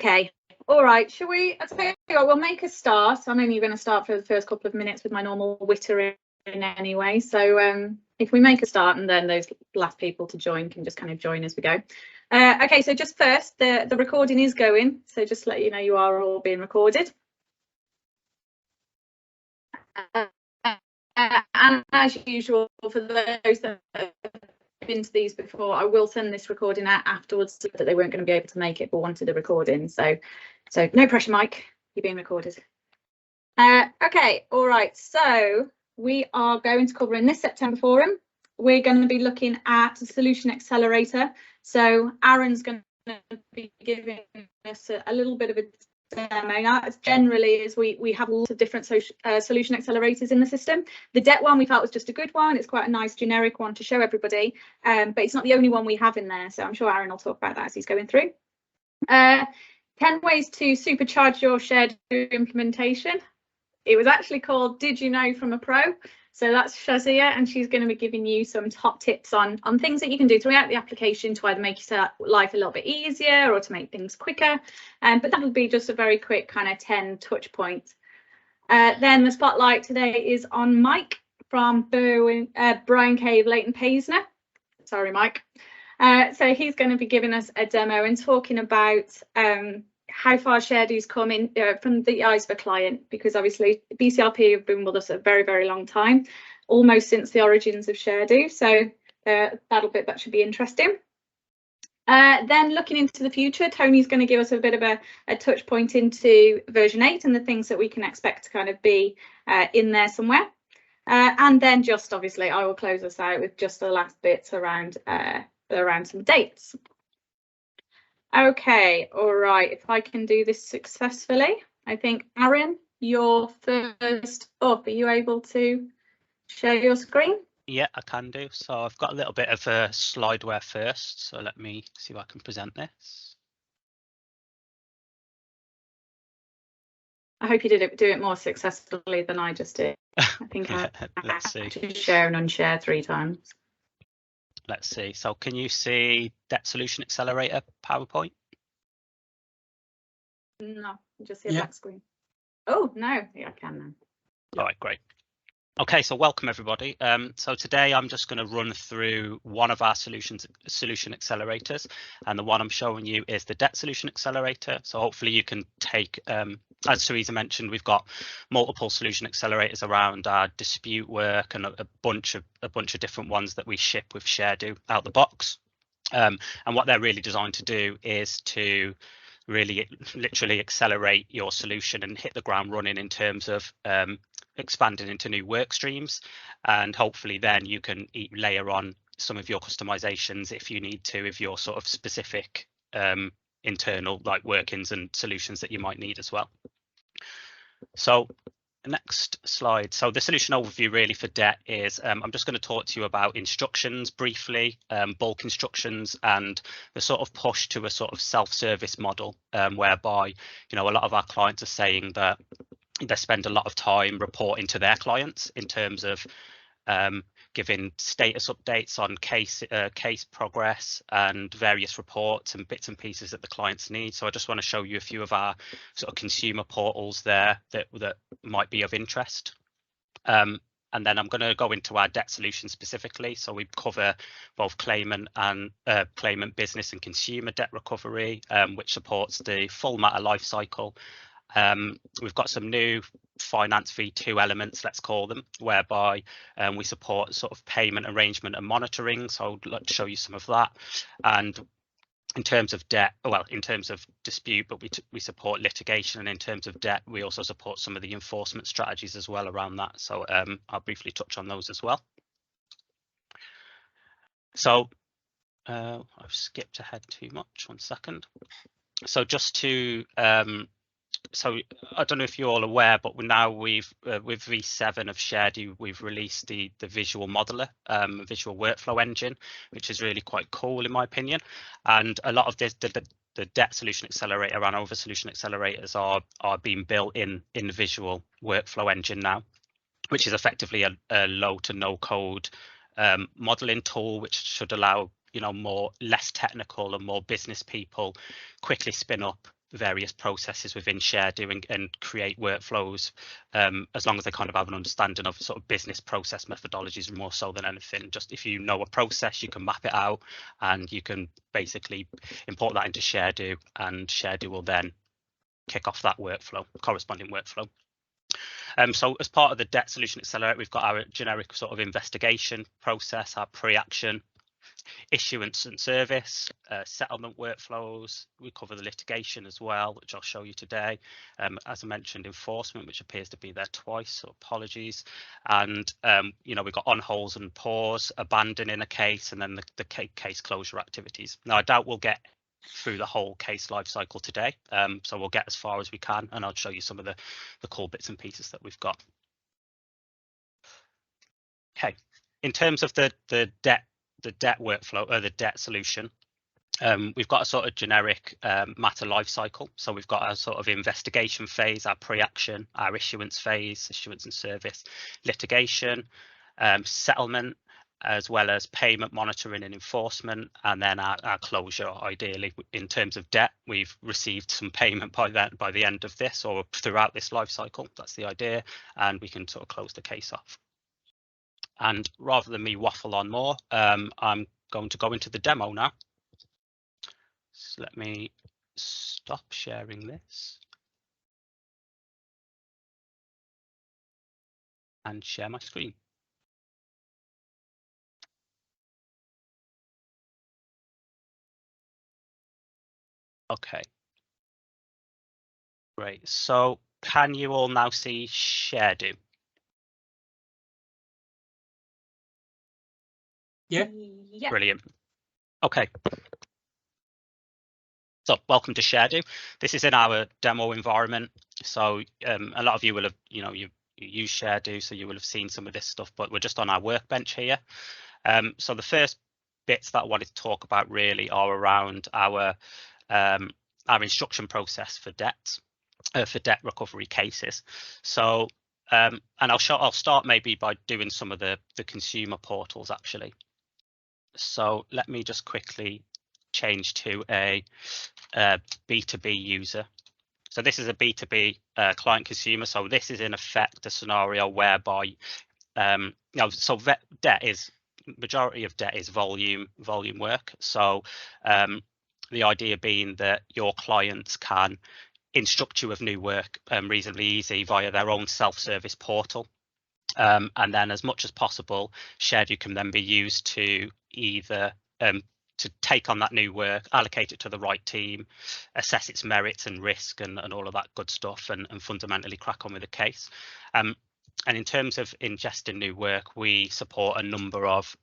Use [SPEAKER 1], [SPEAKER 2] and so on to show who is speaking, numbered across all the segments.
[SPEAKER 1] Okay, all right. Shall we? I'll tell you what, we'll make a start. I'm only going to start for the first couple of minutes with my normal wittering anyway. So if we make a start, and then those last people to join can just kind of join as we go. Okay, so just first, the recording is going. So just to let you know, you are all being recorded. And as usual, for those that have been to these before, I will send this recording out afterwards so that they weren't going to be able to make it but wanted the recording. So no pressure, Mike, you're being recorded. Okay, all right, so we are going to cover in this September forum, we're going to be looking at a solution accelerator. So Aaron's going to be giving us a little bit of a demo. Generally, is we have lots of different solution accelerators in the system. The debt one we felt was just a good one. It's quite a nice generic one to show everybody, but it's not the only one we have in there. So I'm sure Aaron will talk about that as he's going through. 10 ways to supercharge your shared implementation. It was actually called Did You Know from a Pro. So that's Shazia, and she's going to be giving you some top tips on things that you can do throughout the application to either make your life a little bit easier or to make things quicker. But that'll be just a very quick kind of 10 touch points. Then the spotlight today is on Mike from Brian Cave, Leighton Paisner. Sorry, Mike. So he's going to be giving us a demo and talking about how far ShareDo's come in from the eyes of a client, because obviously BCRP have been with us a very, very long time, almost since the origins of ShareDo. So that should be interesting. Then looking into the future, Tony's going to give us a bit of a touch point into version 8 and the things that we can expect to kind of be in there somewhere. And then just obviously I will close us out with just the last bits around some dates. Okay, all right, if I can do this successfully, I think Aaron, you're first up. Are you able to share your screen?
[SPEAKER 2] Yeah, I can do. So I've got a little bit of a slideware first. So let me see if I can present this.
[SPEAKER 1] I hope you did do it more successfully than I just did. I think I had to share and unshare 3 times.
[SPEAKER 2] Let's see. So can you see Debt Solution Accelerator PowerPoint?
[SPEAKER 1] No, just see a black screen. Oh, no, yeah, I can now.
[SPEAKER 2] All right, great. Okay, so welcome everybody. So today I'm just going to run through one of our solution accelerators, and the one I'm showing you is the Debt Solution Accelerator. So hopefully you can take, as Teresa mentioned, we've got multiple solution accelerators around our dispute work and a bunch of different ones that we ship with ShareDo out the box. And what they're really designed to do is to really literally accelerate your solution and hit the ground running in terms of expanding into new work streams, and hopefully then you can layer on some of your customizations if you need to, if your sort of specific internal like workings and solutions that you might need as well. So next slide. So the solution overview really for debt is I'm just going to talk to you about instructions briefly, bulk instructions, and the sort of push to a sort of self-service model whereby, you know, a lot of our clients are saying that they spend a lot of time reporting to their clients in terms of giving status updates on case progress and various reports and bits and pieces that the clients need. So I just want to show you a few of our sort of consumer portals there that might be of interest. And then I'm going to go into our debt solution specifically. So we cover both claimant and claimant business and consumer debt recovery, which supports the full matter life cycle. We've got some new finance v2 elements, let's call them, whereby we support sort of payment arrangement and monitoring. So I'd like to show you some of that. And in terms of debt, well, in terms of dispute, but we support litigation, and in terms of debt, we also support some of the enforcement strategies as well around that. So I'll briefly touch on those as well. So I've skipped ahead too much, 1 second. So just to so I don't know if you're all aware, but now with V7 of ShareDo, we've released the visual modeler, visual workflow engine, which is really quite cool in my opinion. And a lot of the debt solution accelerator and other solution accelerators are being built in the visual workflow engine now, which is effectively a low to no code modeling tool, which should allow, you know, less technical and more business people quickly spin up various processes within ShareDo and create workflows, as long as they kind of have an understanding of sort of business process methodologies more so than anything. Just if you know a process, you can map it out and you can basically import that into ShareDo, and ShareDo will then kick off that workflow, corresponding workflow. So as part of the Debt Solution Accelerator, we've got our generic sort of investigation process, our pre-action, issuance and service, settlement workflows. We cover the litigation as well, which I'll show you today. As I mentioned, enforcement, which appears to be there twice, so apologies. And you know, we've got on holds and pause, abandoning a case, and then the case closure activities. Now, I doubt we'll get through the whole case life cycle today, so we'll get as far as we can, and I'll show you some of the cool bits and pieces that we've got. Okay, in terms of the debt workflow or the debt solution, we've got a sort of generic matter life cycle. So we've got our sort of investigation phase, our pre-action, our issuance phase, issuance and service, litigation, settlement, as well as payment monitoring and enforcement, and then our closure. Ideally, in terms of debt, we've received some payment by the end of this or throughout this life cycle. That's the idea, and we can sort of close the case off. And rather than me waffle on more, I'm going to go into the demo now. So let me stop sharing this and share my screen. Okay. Great. So can you all now see ShareDo?
[SPEAKER 3] Yeah.
[SPEAKER 2] Brilliant. Okay. So welcome to ShareDo. This is in our demo environment. So a lot of you will have, you use ShareDo, so you will have seen some of this stuff, but we're just on our workbench here. So the first bits that I wanted to talk about really are around our instruction process for debt recovery cases. So and I'll start maybe by doing some of the consumer portals actually. So let me just quickly change to a B2B user. So this is a B2B client consumer. So this is in effect a scenario whereby debt is majority of debt is volume work. So the idea being that your clients can instruct you of new work reasonably easy via their own self-service portal. And then as much as possible, ShareDo can then be used to either to take on that new work, allocate it to the right team, assess its merits and risk and all of that good stuff, and fundamentally crack on with the case. And in terms of ingesting new work, we support a number of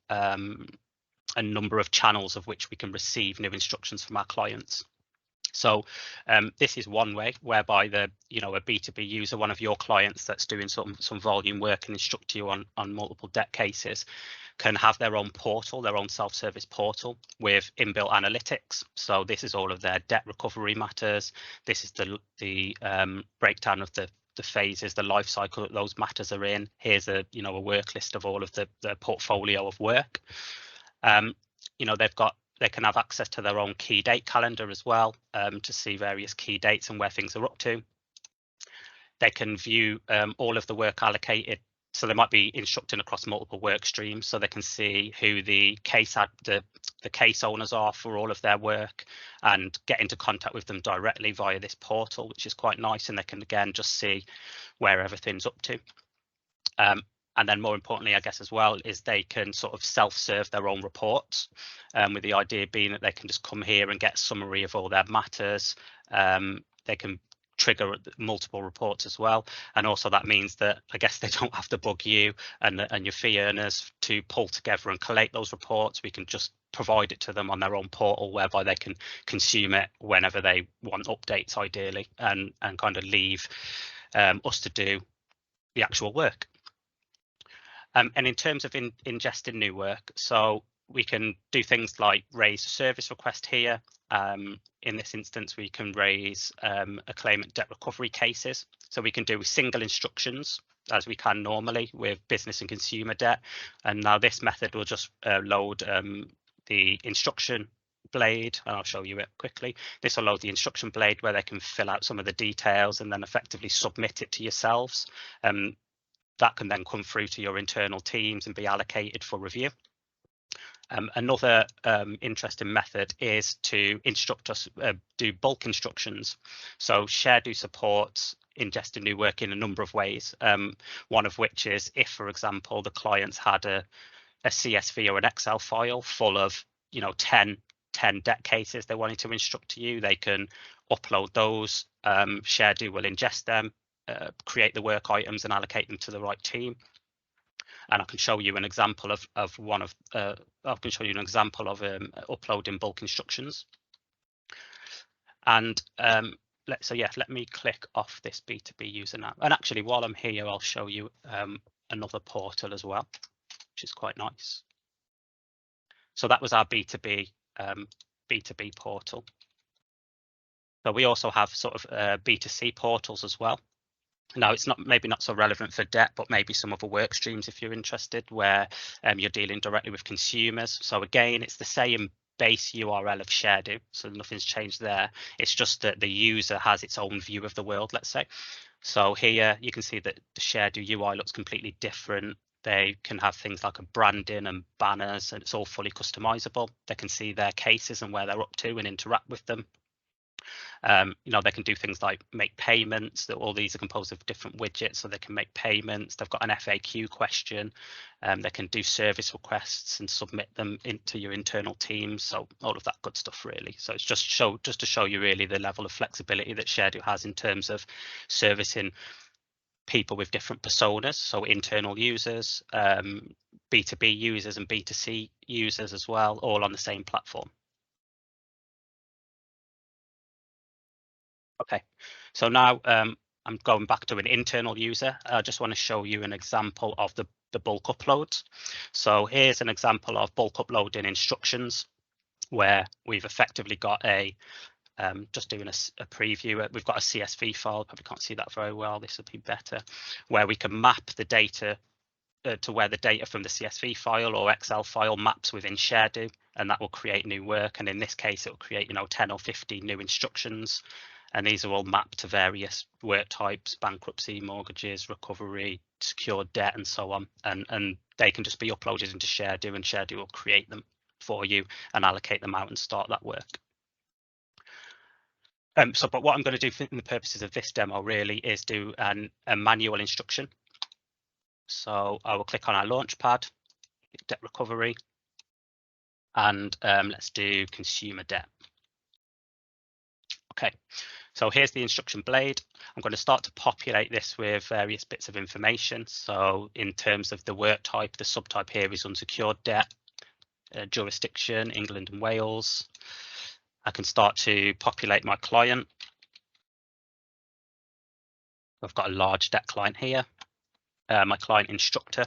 [SPEAKER 2] channels of which we can receive new instructions from our clients. So this is one way whereby a B2B user, one of your clients that's doing some volume work and instruct you on multiple debt cases, can have their own portal, their own self-service portal with inbuilt analytics. So this is all of their debt recovery matters. This is the breakdown of the phases, the life cycle that those matters are in. Here's a work list of all of the portfolio of work. They can have access to their own key date calendar as well, to see various key dates and where things are up to. They can view all of the work allocated. So they might be instructing across multiple work streams, so they can see who the case owners are for all of their work and get into contact with them directly via this portal, which is quite nice. And they can again just see where everything's up to. And then more importantly, I guess as well, is they can sort of self-serve their own reports, with the idea being that they can just come here and get a summary of all their matters. They can trigger multiple reports as well. And also that means that I guess they don't have to bug you and your fee earners to pull together and collate those reports. We can just provide it to them on their own portal, whereby they can consume it whenever they want updates ideally, and kind of leave us to do the actual work. And in terms of ingesting new work, so we can do things like raise a service request here. In this instance, we can raise a claimant debt recovery cases. So we can do single instructions as we can normally with business and consumer debt. And now this method will just load the instruction blade, and I'll show you it quickly. This will load the instruction blade where they can fill out some of the details and then effectively submit it to yourselves. That can then come through to your internal teams and be allocated for review. Another interesting method is to instruct us, do bulk instructions. So ShareDo supports ingesting new work in a number of ways. One of which is if, for example, the clients had a CSV or an Excel file full of, 10 debt cases they wanted to instruct to you, they can upload those. ShareDo will ingest them, create the work items and allocate them to the right team. And I can show you an example of uploading bulk instructions. And let me click off this B2B user now. And actually, while I'm here, I'll show you another portal as well, which is quite nice. So that was our B2B portal. So we also have sort of B2C portals as well. Now, it's maybe not so relevant for debt, but maybe some other work streams if you're interested, where you're dealing directly with consumers. So again, it's the same base URL of ShareDo, so nothing's changed there. It's just that the user has its own view of the world, let's say. So here you can see that the ShareDo UI looks completely different. They can have things like a branding and banners, and it's all fully customizable. They can see their cases and where they're up to and interact with them. They can do things like make payments. That all these are composed of different widgets, so they can make payments. They've got an FAQ question. They can do service requests and submit them into your internal teams. So all of that good stuff, really. So it's just to show you really the level of flexibility that ShareDo has in terms of servicing people with different personas. So internal users, B2B users, and B2C users as well, all on the same platform. Okay, so now I'm going back to an internal user. I just want to show you an example of the bulk uploads. So here's an example of bulk uploading instructions where we've effectively got just doing a preview. We've got a CSV file, probably can't see that very well. This would be better, where we can map the data to where the data from the CSV file or Excel file maps within ShareDo, and that will create new work. And in this case, it will create 10 or 50 new instructions. And these are all mapped to various work types: bankruptcy, mortgages, recovery, secured debt, and so on. And they can just be uploaded into ShareDo, and ShareDo will create them for you and allocate them out and start that work. But what I'm going to do for the purposes of this demo really is do a manual instruction. So I will click on our Launchpad, debt recovery, and let's do consumer debt. Okay, so here's the instruction blade. I'm going to start to populate this with various bits of information. So in terms of the work type, the subtype here is unsecured debt, jurisdiction, England and Wales. I can start to populate my client. I've got a large debt client here, my client instructor.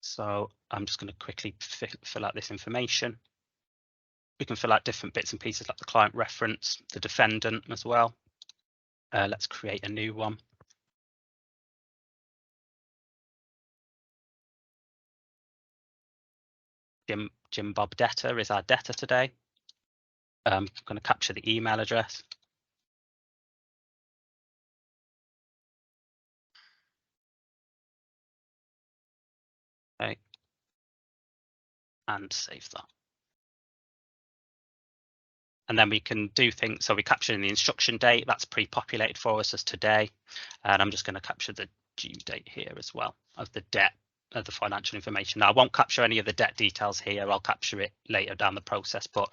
[SPEAKER 2] So I'm just going to quickly fill out this information. We can fill out different bits and pieces like the client reference, the defendant as well. Let's create a new one. Jim Bob Debtor is our debtor today. I'm going to capture the email address. Okay. And save that. And then we can do things. So we capture in the instruction date. That's pre-populated for us as today. And I'm just going to capture the due date here as well of the debt, of the financial information. Now, I won't capture any of the debt details here. I'll capture it later down the process, but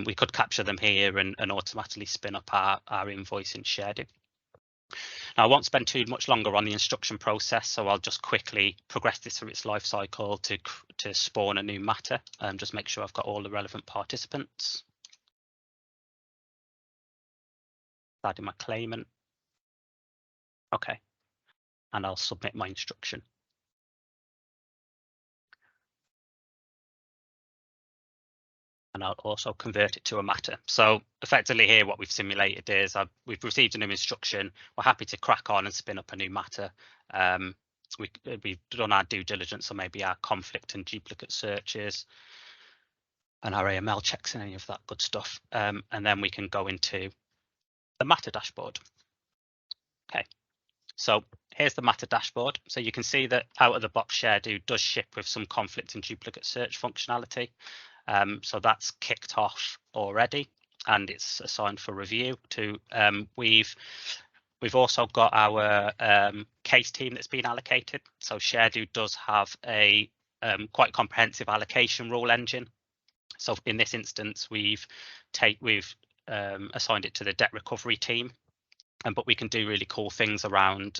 [SPEAKER 2] we could capture them here and automatically spin up our invoice in ShareDo. Now, I won't spend too much longer on the instruction process, so I'll just quickly progress this through its life cycle to spawn a new matter and just make sure I've got all the relevant participants. Adding my claimant. Okay, and I'll submit my instruction. And I'll also convert it to a matter. So effectively here, what we've simulated is we've received a new instruction. We're happy to crack on and spin up a new matter. we've done our due diligence, so maybe our conflict and duplicate searches and our AML checks and any of that good stuff. And then we can go into the Matter dashboard. Okay, so here's the Matter dashboard. So you can see that out of the box ShareDo does ship with some conflict and duplicate search functionality. So that's kicked off already and it's assigned for review to we've also got our case team that's been allocated. So ShareDo does have a quite comprehensive allocation rule engine. So in this instance, we've assigned it to the debt recovery team. But we can do really cool things around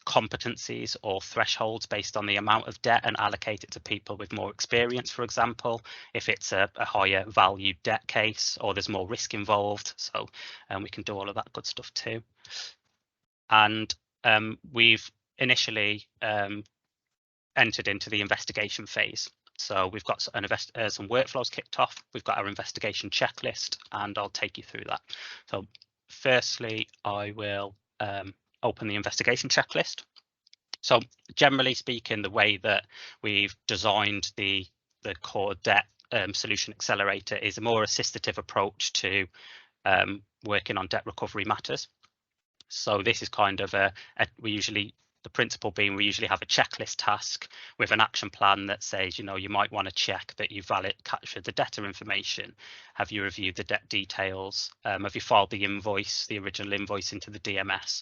[SPEAKER 2] competencies or thresholds based on the amount of debt and allocate it to people with more experience, for example, if it's a higher value debt case or there's more risk involved. So we can do all of that good stuff too. And we've initially entered into the investigation phase. So we've got some workflows kicked off. We've got our investigation checklist, and I'll take you through that. So firstly, I will open the investigation checklist. So generally speaking, the way that we've designed the core debt solution accelerator is a more assistive approach to working on debt recovery matters. So this is kind of the principle being we usually have a checklist task with an action plan that says, you know, you might want to check that you've captured the debtor information. Have you reviewed the debt details? Have you filed the invoice, the original invoice into the DMS?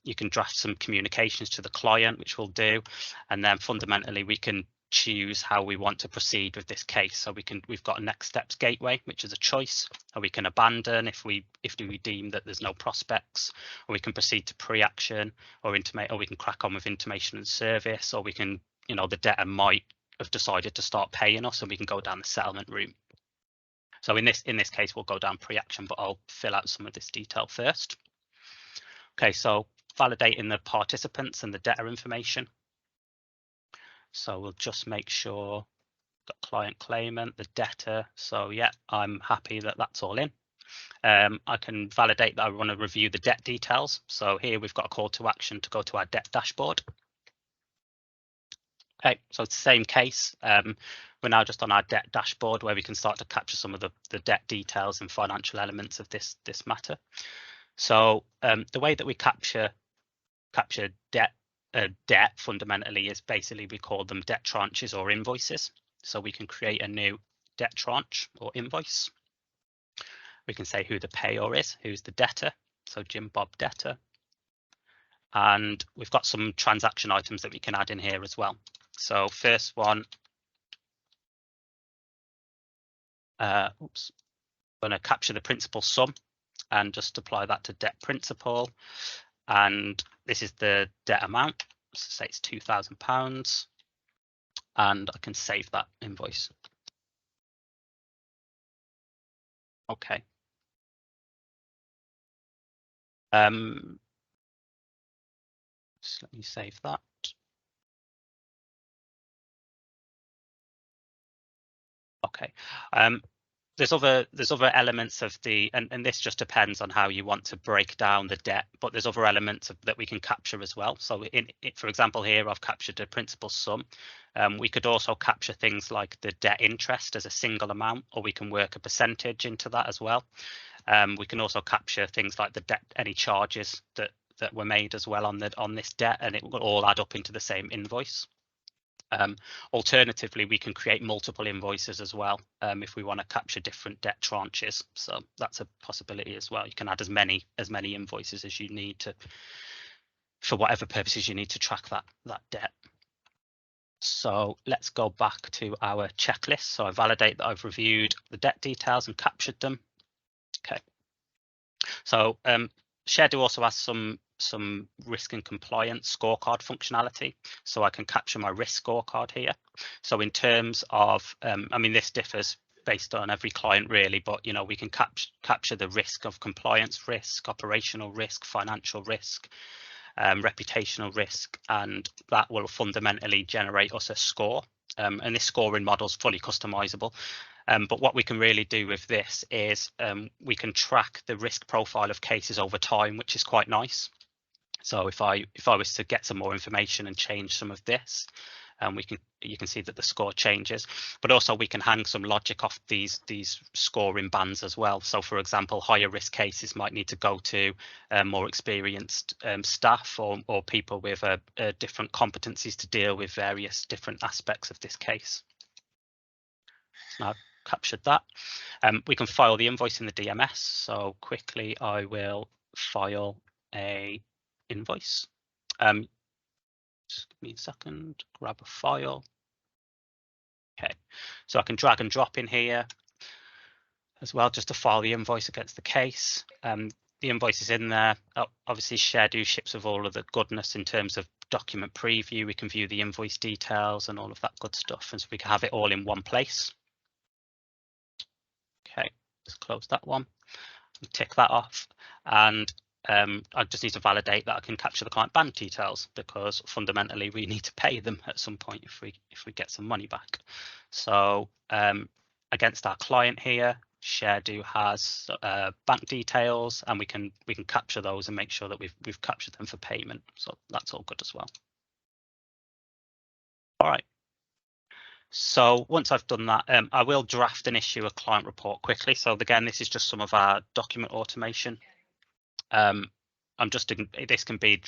[SPEAKER 2] You can draft some communications to the client, which we'll do. And then fundamentally, we can choose how we want to proceed with this case. So we've got a next steps gateway, which is a choice, or we can abandon if we deem that there's no prospects, or we can proceed to pre-action or intimate, or we can crack on with intimation and service, or we can, you know, the debtor might have decided to start paying us and we can go down the settlement route. So in this case, we'll go down pre-action, but I'll fill out some of this detail first. Okay, so validating the participants and the debtor information. So we'll just make sure got client claimant, the debtor. So yeah, I'm happy that that's all in. I can validate that I want to review the debt details. So here we've got a call to action to go to our debt dashboard. Okay, so it's the same case. We're now just on our debt dashboard where we can start to capture some of the debt details and financial elements of this matter. So the way that we capture debt fundamentally is basically we call them debt tranches or invoices. So we can create a new debt tranche or invoice. We can say who the payer is, who's the debtor. So Jim Bob debtor. And we've got some transaction items that we can add in here as well. So first one, I'm going to capture the principal sum and just apply that to debt principal. And this is the debt amount, so say it's £2,000, and I can save that invoice. Okay. So let me save that. Okay. There's other elements of the, and this just depends on how you want to break down the debt, but there's other elements that we can capture as well. So for example, here I've captured the principal sum. We could also capture things like the debt interest as a single amount, or we can work a percentage into that as well. We can also capture things like the debt, any charges that were made as well on this debt, and it will all add up into the same invoice. Alternatively, we can create multiple invoices as well if we want to capture different debt tranches. So that's a possibility as well. You can add as many invoices as you need to, for whatever purposes you need to track that debt. So let's go back to our checklist. So I validate that I've reviewed the debt details and captured them. Okay. So ShareDo also has some risk and compliance scorecard functionality, so I can capture my risk scorecard here. So in terms of, I mean, this differs based on every client really, but you know, we can capture the risk of compliance risk, operational risk, financial risk, reputational risk, and that will fundamentally generate us a score. And this scoring model is fully customizable. But what we can really do with this is we can track the risk profile of cases over time, which is quite nice. So if I was to get some more information and change some of this, you can see that the score changes, but also we can hang some logic off these scoring bands as well. So for example, higher risk cases might need to go to more experienced staff or people with different competencies to deal with various different aspects of this case. Now I've captured that. We can file the invoice in the DMS. So quickly I will file a invoice. Just give me a second, grab a file. Okay, so I can drag and drop in here as well, just to file the invoice against the case. The invoice is in there. Obviously, Sharedo ships with all of the goodness in terms of document preview. We can view the invoice details and all of that good stuff, and so we can have it all in one place. Okay, let's close that one and tick that off. And I just need to validate that I can capture the client bank details, because fundamentally we need to pay them at some point if we get some money back. So against our client here, Sharedo has bank details, and we can capture those and make sure that we've captured them for payment. So that's all good as well. All right. So once I've done that, I will draft and issue a client report quickly. So again, this is just some of our document automation. This can be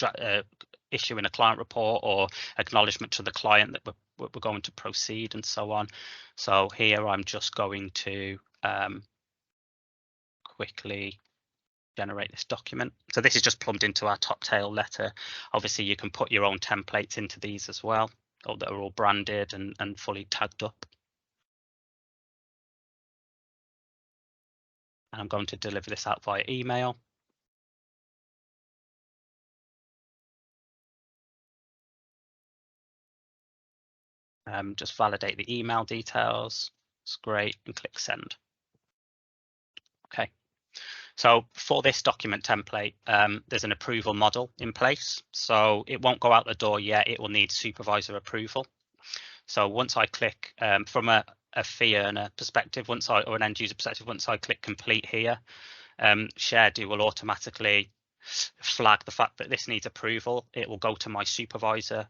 [SPEAKER 2] issuing a client report or acknowledgement to the client that we're going to proceed and so on. So here I'm just going to quickly generate this document. So this is just plumbed into our top tail letter. Obviously you can put your own templates into these as well, or that are all branded and fully tagged up. And I'm going to deliver this out via email. Just validate the email details. It's great, and click send. Okay. So for this document template, there's an approval model in place. So it won't go out the door yet. It will need supervisor approval. So once I click from a fee earner perspective, or an end user perspective, once I click complete here, Sharedo will automatically flag the fact that this needs approval. It will go to my supervisor.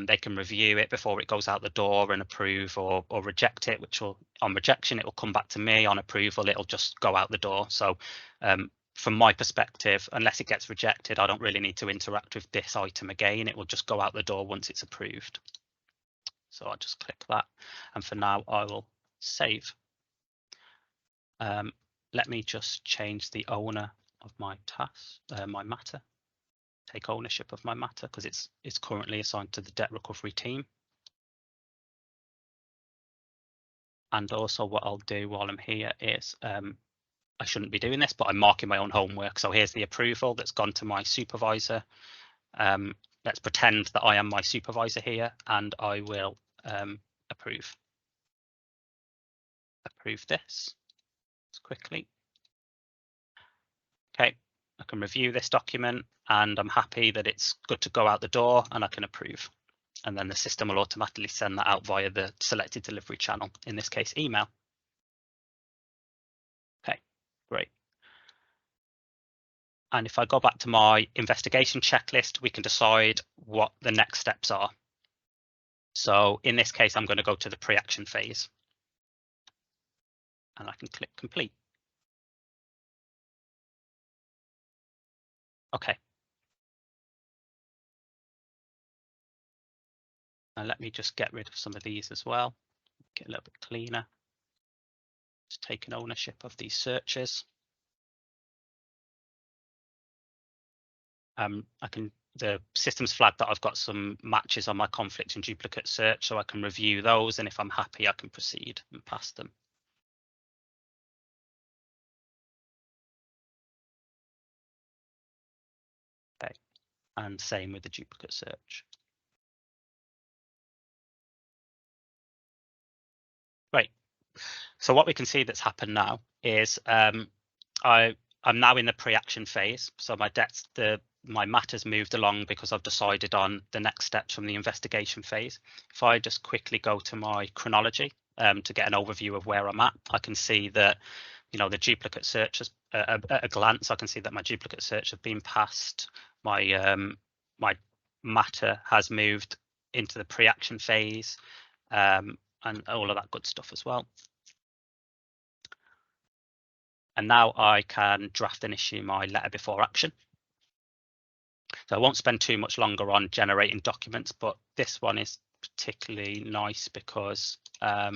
[SPEAKER 2] They can review it before it goes out the door and approve or reject it, which will, on rejection, it will come back to me. On approval, it'll just go out the door. So from my perspective, unless it gets rejected, I don't really need to interact with this item again. It will just go out the door once it's approved. So I'll just click that. And for now, I will save. Let me just change the owner of my task, my matter. Take ownership of my matter, because it's currently assigned to the debt recovery team. And also what I'll do while I'm here is, I shouldn't be doing this, but I'm marking my own homework. So here's the approval that's gone to my supervisor. Let's pretend that I am my supervisor here, and I will approve this quickly. Okay, I can review this document and I'm happy that it's good to go out the door, and I can approve. And then the system will automatically send that out via the selected delivery channel, in this case, email. Okay, great. And if I go back to my investigation checklist, we can decide what the next steps are. So in this case, I'm going to go to the pre-action phase. And I can click complete. Okay. And let me just get rid of some of these as well. Get a little bit cleaner. Just taking ownership of these searches. The system's flagged that I've got some matches on my conflict and duplicate search, so I can review those, and if I'm happy, I can proceed and pass them. Okay, and same with the duplicate search. Great. So what we can see that's happened now is I'm now in the pre-action phase. So my matter's moved along because I've decided on the next steps from the investigation phase. If I just quickly go to my chronology to get an overview of where I'm at, I can see that, the duplicate searches at a glance. I can see that my duplicate search have been passed. My my matter has moved into the pre-action phase, and all of that good stuff as well. And now I can draft and issue my letter before action. So I won't spend too much longer on generating documents, but this one is particularly nice because I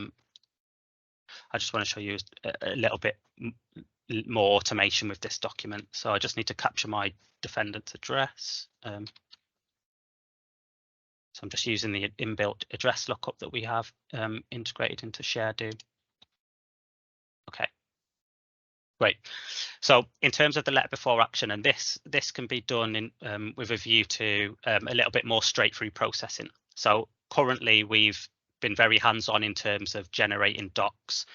[SPEAKER 2] just want to show you a little bit more automation with this document. So I just need to capture my defendant's address. So I'm just using the inbuilt address lookup that we have integrated into ShareDo. Okay. Great. So in terms of the letter before action, and this can be done in with a view to a little bit more straight through processing. So currently we've been very hands-on in terms of generating docs,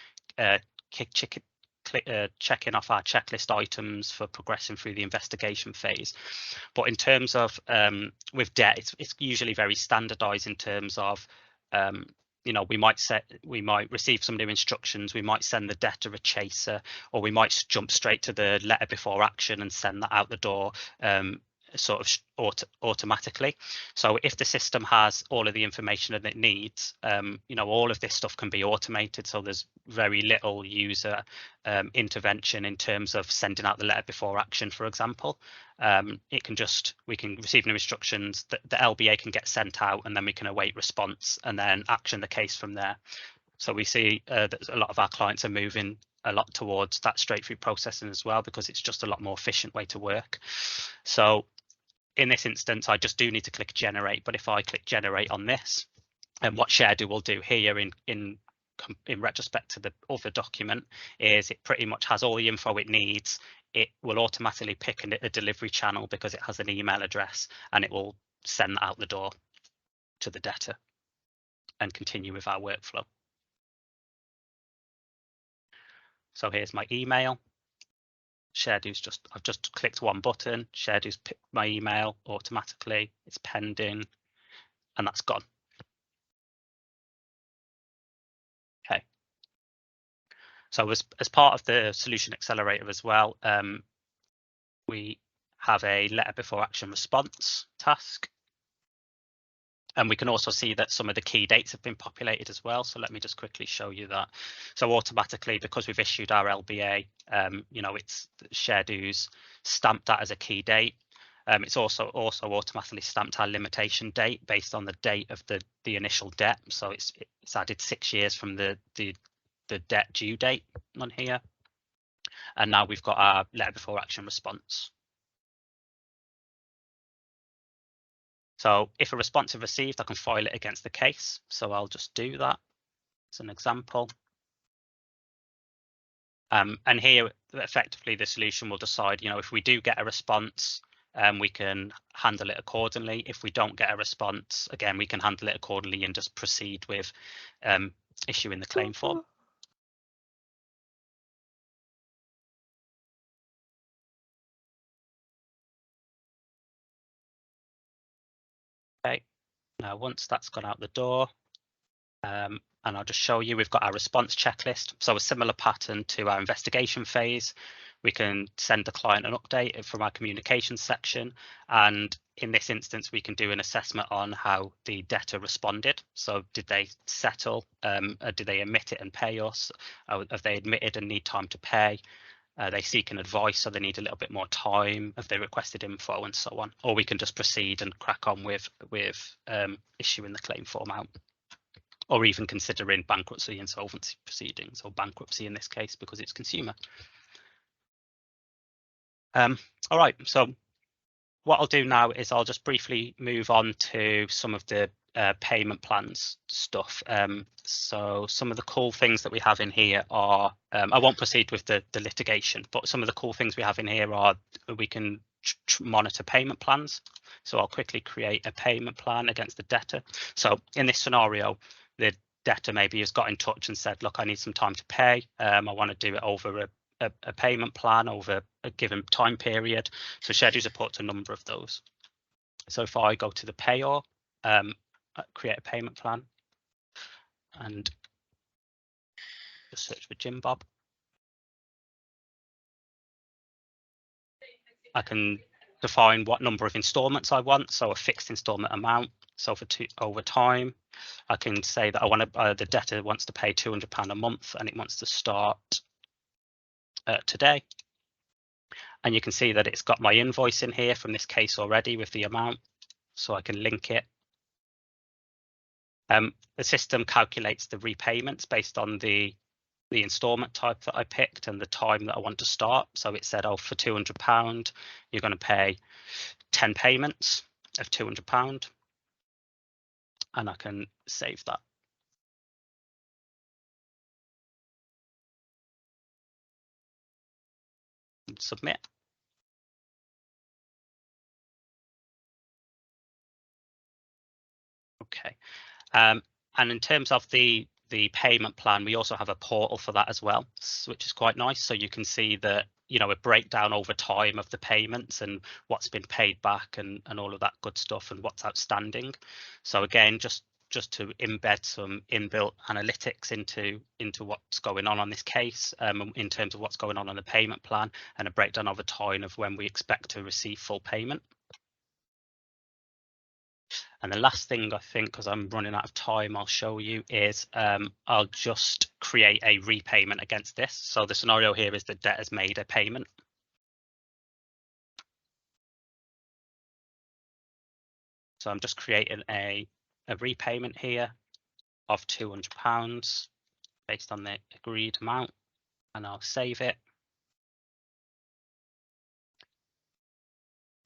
[SPEAKER 2] checking off our checklist items for progressing through the investigation phase. But in terms of with debt, it's usually very standardized in terms of you know, we might receive some new instructions, we might send the debtor a chaser, or we might jump straight to the letter before action and send that out the door sort of automatically. So if the system has all of the information that it needs, you know, all of this stuff can be automated. So there's very little user intervention in terms of sending out the letter before action, for example. We can receive new instructions, the LBA can get sent out, and then we can await response and then action the case from there. So we see that a lot of our clients are moving a lot towards that straight through processing as well, because it's just a lot more efficient way to work. So in this instance, I just do need to click generate. But if I click generate on this, and what ShareDo will do here in retrospect to the other document is it pretty much has all the info it needs. It will automatically pick a delivery channel because it has an email address, and it will send that out the door to the debtor and continue with our workflow. So here's my email. ShareDo's I've just clicked one button. ShareDo's picked my email automatically. It's pending, and that's gone. Okay. So as part of the solution accelerator as well, we have a letter before action response task. And we can also see that some of the key dates have been populated as well. So let me just quickly show you that. So automatically, because we've issued our LBA, you know, it's ShareDo's stamped that as a key date. It's also automatically stamped our limitation date based on the date of the initial debt. So it's added 6 years from the debt due date on here. And now we've got our letter before action response. So if a response is received, I can file it against the case. So I'll just do that as an example. And here, effectively, the solution will decide, you know, if we do get a response, we can handle it accordingly. If we don't get a response, again, we can handle it accordingly and just proceed with issuing the claim form. Okay, now once that's gone out the door, and I'll just show you, we've got our response checklist. So a similar pattern to our investigation phase. We can send the client an update from our communications section. And in this instance, we can do an assessment on how the debtor responded. So did they settle? Did they admit it and pay us? Have they admitted and need time to pay? They seek an advice, so they need a little bit more time. Have they requested info and so on? Or we can just proceed and crack on with issuing the claim form out. Or even considering bankruptcy, insolvency proceedings, or bankruptcy in this case, because it's consumer. All right, so what I'll do now is I'll just briefly move on to some of the payment plans stuff. So some of the cool things that we have in here are, I won't proceed with the litigation, but some of the cool things we have in here are we can monitor payment plans. So I'll quickly create a payment plan against the debtor. So in this scenario, the debtor maybe has got in touch and said, look, I need some time to pay. I want to do it over a payment plan over a given time period. So ShareDo supports a number of those. So if I go to the payor, create a payment plan, and just search for Jim Bob, I can define what number of installments I want, so a fixed installment amount. So over time, I can say that I want to, the debtor wants to pay £200 a month and it wants to start today. And you can see that it's got my invoice in here from this case already with the amount, so I can link it. The system calculates the repayments based on the installment type that I picked and the time that I want to start. So it said, oh, for £200, you're going to pay 10 payments of £200. And I can save that. And submit. Okay. And in terms of the payment plan, we also have a portal for that as well, which is quite nice. So you can see that, you know, a breakdown over time of the payments and what's been paid back and all of that good stuff and what's outstanding. So again, just to embed some inbuilt analytics into what's going on this case, in terms of what's going on the payment plan, and a breakdown over time of when we expect to receive full payment. And the last thing I think, because I'm running out of time, I'll show you is I'll just create a repayment against this. So the scenario here is the debt has made a payment. So I'm just creating a repayment here of £200 based on the agreed amount, and I'll save it.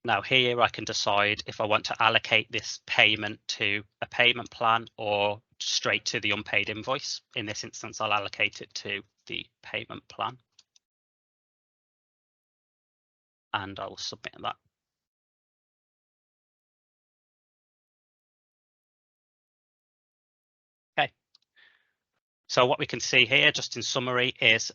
[SPEAKER 2] Now here I can decide if I want to allocate this payment to a payment plan or straight to the unpaid invoice. In this instance, I'll allocate it to the payment plan. And I'll submit that. Okay. So what we can see here, just in summary, is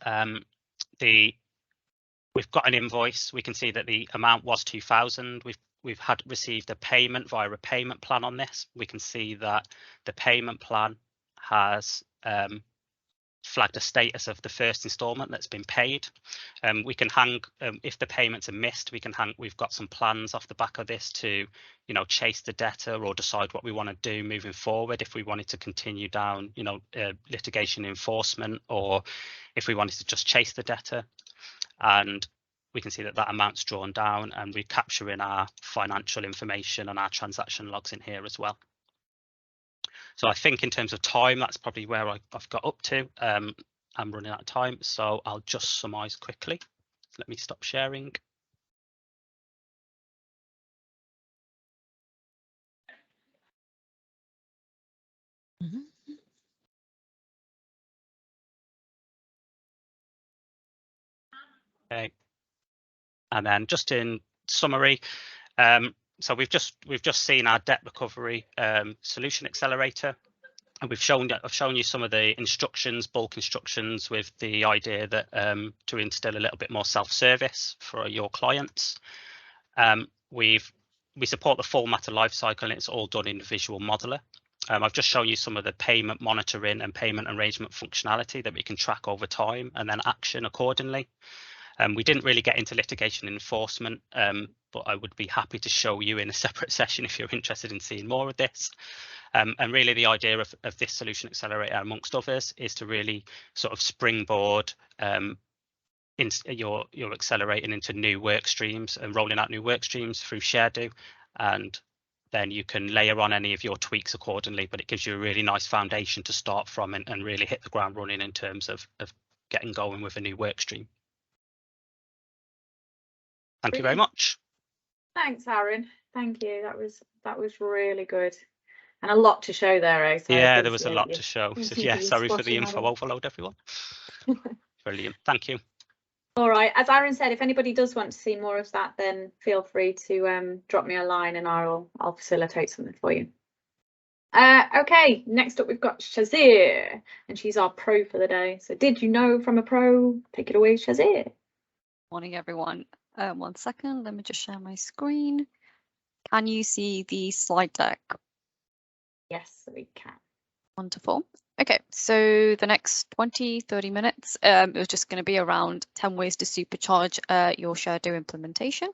[SPEAKER 2] we've got an invoice. We can see that the amount was 2,000. We've received a payment via a payment plan on this. We can see that the payment plan has flagged a status of the first installment that's been paid. We can hang, if the payments are missed, we've got some plans off the back of this to, you know, chase the debtor or decide what we want to do moving forward. If we wanted to continue down, you know, litigation enforcement, or if we wanted to just chase the debtor. And we can see that that amount's drawn down, and we're capturing our financial information and our transaction logs in here as well. So I think in terms of time, that's probably where I've got up to. I'm running out of time, so I'll just summarize quickly. Let me stop sharing. Okay. And then just in summary, so we've just seen our debt recovery solution accelerator, and I've shown you some of the instructions, bulk instructions, with the idea that to instill a little bit more self-service for your clients. We support the full matter lifecycle, and it's all done in Visual Modeler. I've just shown you some of the payment monitoring and payment arrangement functionality that we can track over time and then action accordingly. We didn't really get into litigation enforcement, but I would be happy to show you in a separate session if you're interested in seeing more of this. And really the idea of this solution accelerator, amongst others, is to really sort of springboard your accelerating into new work streams and rolling out new work streams through ShareDo, and then you can layer on any of your tweaks accordingly, but it gives you a really nice foundation to start from and really hit the ground running in terms of getting going with a new work stream. Thank you very much.
[SPEAKER 1] Thanks, Aaron. Thank you. That was really good, and a lot to show there. So
[SPEAKER 2] yeah, there was a lot to show. So yeah, sorry for the info overload, everyone. Brilliant. Thank you.
[SPEAKER 1] All right. As Aaron said, if anybody does want to see more of that, then feel free to drop me a line, and I'll facilitate something for you. Okay. Next up, we've got Shazir, and she's our pro for the day. So, did you know from a pro? Take it away, Shazir.
[SPEAKER 3] Morning, everyone. 1 second, let me just share my screen. Can you see the slide deck?
[SPEAKER 1] Yes, we can.
[SPEAKER 3] Wonderful. Okay, so the next 20-30 minutes, it was just going to be around 10 ways to supercharge your Shadow implementation.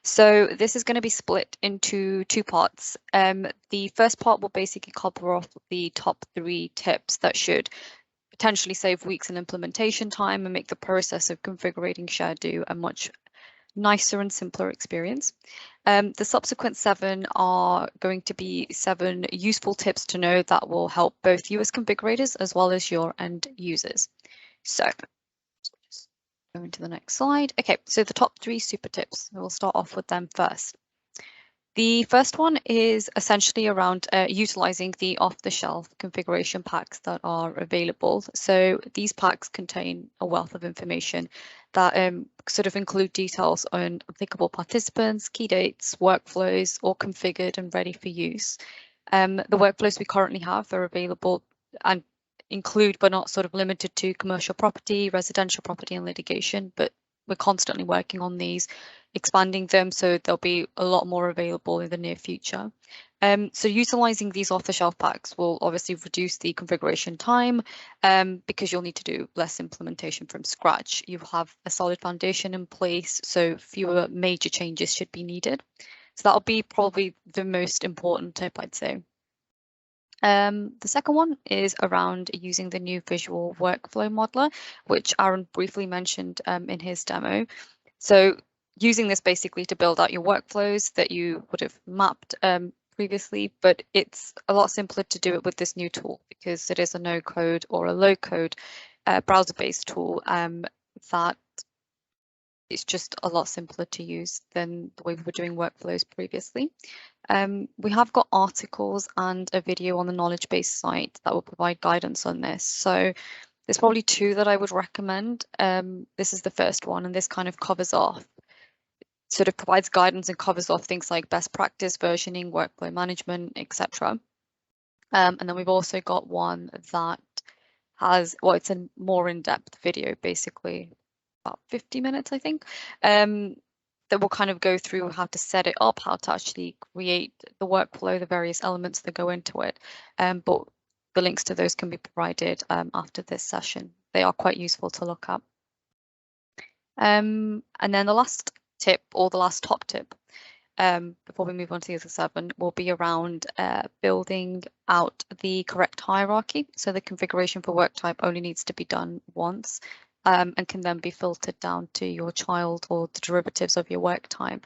[SPEAKER 3] So this is going to be split into two parts. The first part will basically cover off the top 3 tips that should potentially save weeks in implementation time and make the process of configuring Shadow a much nicer and simpler experience. The subsequent 7 are going to be 7 useful tips to know that will help both you as configurators as well as your end users. So just go into the next slide. Okay, so the top 3 super tips. We'll start off with them first. The first one is essentially around utilizing the off-the-shelf configuration packs that are available. So these packs contain a wealth of information that sort of include details on applicable participants, key dates, workflows, all configured and ready for use. The workflows we currently have are available and include, but not sort of limited to, commercial property, residential property and litigation, but we're constantly working on these, expanding them, so there'll be a lot more available in the near future. So utilizing these off-the-shelf packs will obviously reduce the configuration time because you'll need to do less implementation from scratch. You have a solid foundation in place, so fewer major changes should be needed. So that'll be probably the most important tip, I'd say. The second one is around using the new visual workflow modeler, which Aaron briefly mentioned in his demo. So using this basically to build out your workflows that you would have mapped previously, but it's a lot simpler to do it with this new tool because it is a no-code or a low-code browser-based tool that is just a lot simpler to use than the way we were doing workflows previously. We have got articles and a video on the knowledge base site that will provide guidance on this. So there's probably 2 that I would recommend. This is the first one, and this kind of covers off, sort of provides guidance and covers off things like best practice, versioning, workflow management, etc. And then we've also got one that has, well, it's a more in-depth video, basically about 50 minutes, I think, that will kind of go through how to set it up, how to actually create the workflow, the various elements that go into it. But the links to those can be provided after this session. They are quite useful to look up. And then the last tip, or the last top tip, before we move on to the other 7, will be around building out the correct hierarchy. So the configuration for work type only needs to be done once and can then be filtered down to your child or the derivatives of your work time.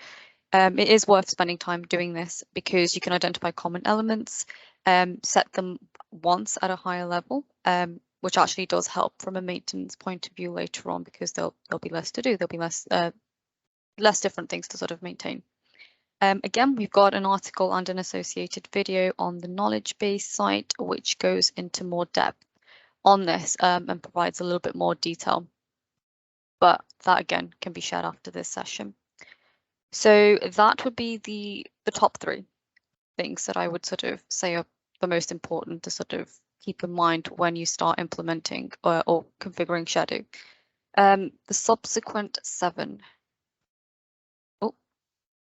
[SPEAKER 3] It is worth spending time doing this because you can identify common elements, set them once at a higher level, which actually does help from a maintenance point of view later on because there'll be less to do, there'll be less different things to sort of maintain. Again, we've got an article and an associated video on the knowledge base site, which goes into more depth on this and provides a little bit more detail. But that again can be shared after this session. So that would be the top 3 things that I would sort of say are the most important to sort of keep in mind when you start implementing or configuring Shadow. The subsequent 7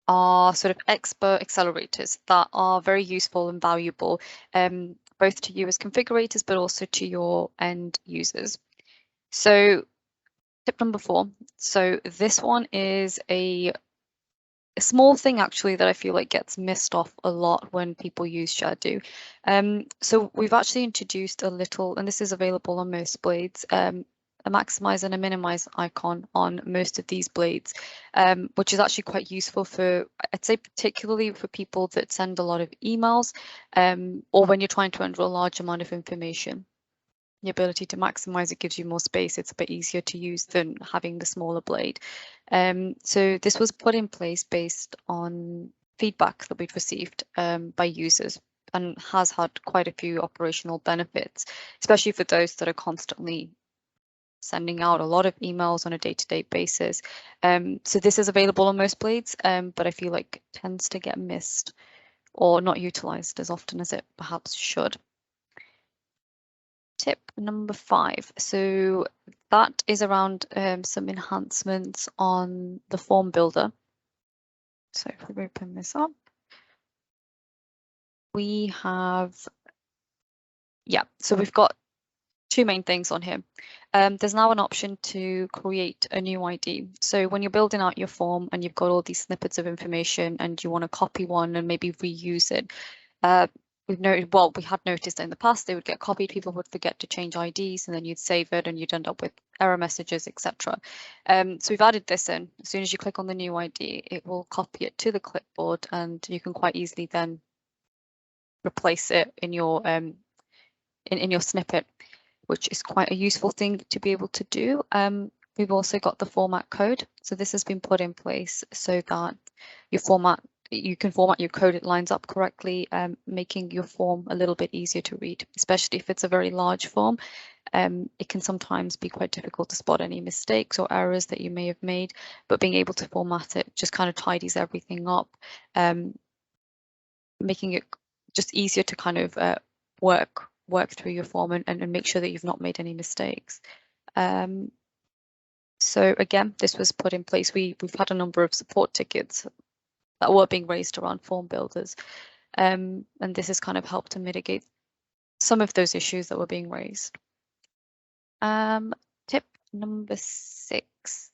[SPEAKER 3] are sort of expert accelerators that are very useful and valuable, both to you as configurators, but also to your end users. So tip number 4. So this one is a small thing actually that I feel like gets missed off a lot when people use Shadow. So we've actually introduced a little, and this is available on most blades, a maximize and a minimize icon on most of these blades, which is actually quite useful for, I'd say, particularly for people that send a lot of emails or when you're trying to enter a large amount of information. The ability to maximize it gives you more space. It's a bit easier to use than having the smaller blade. So this was put in place based on feedback that we've received by users and has had quite a few operational benefits, especially for those that are constantly sending out a lot of emails on a day-to-day basis. So this is available on most blades, but I feel like it tends to get missed or not utilized as often as it perhaps should. Tip number 5. So that is around some enhancements on the form builder. So if we open this up, we have, so we've got two main things on here. There's now an option to create a new ID. So when you're building out your form and you've got all these snippets of information and you want to copy one and maybe reuse it, we had noticed that in the past they would get copied, people would forget to change IDs, and then you'd save it and you'd end up with error messages, etc. So we've added this in. As soon as you click on the new ID, it will copy it to the clipboard, and you can quite easily then replace it in your in your snippet, which is quite a useful thing to be able to do. We've also got the format code. So this has been put in place so that you can format your code, it lines up correctly, making your form a little bit easier to read, especially if it's a very large form. It can sometimes be quite difficult to spot any mistakes or errors that you may have made, but being able to format it just kind of tidies everything up, making it just easier to kind of work through your form and make sure that you've not made any mistakes. So again, this was put in place. We've had a number of support tickets that were being raised around form builders, and this has kind of helped to mitigate some of those issues that were being raised. Tip number 6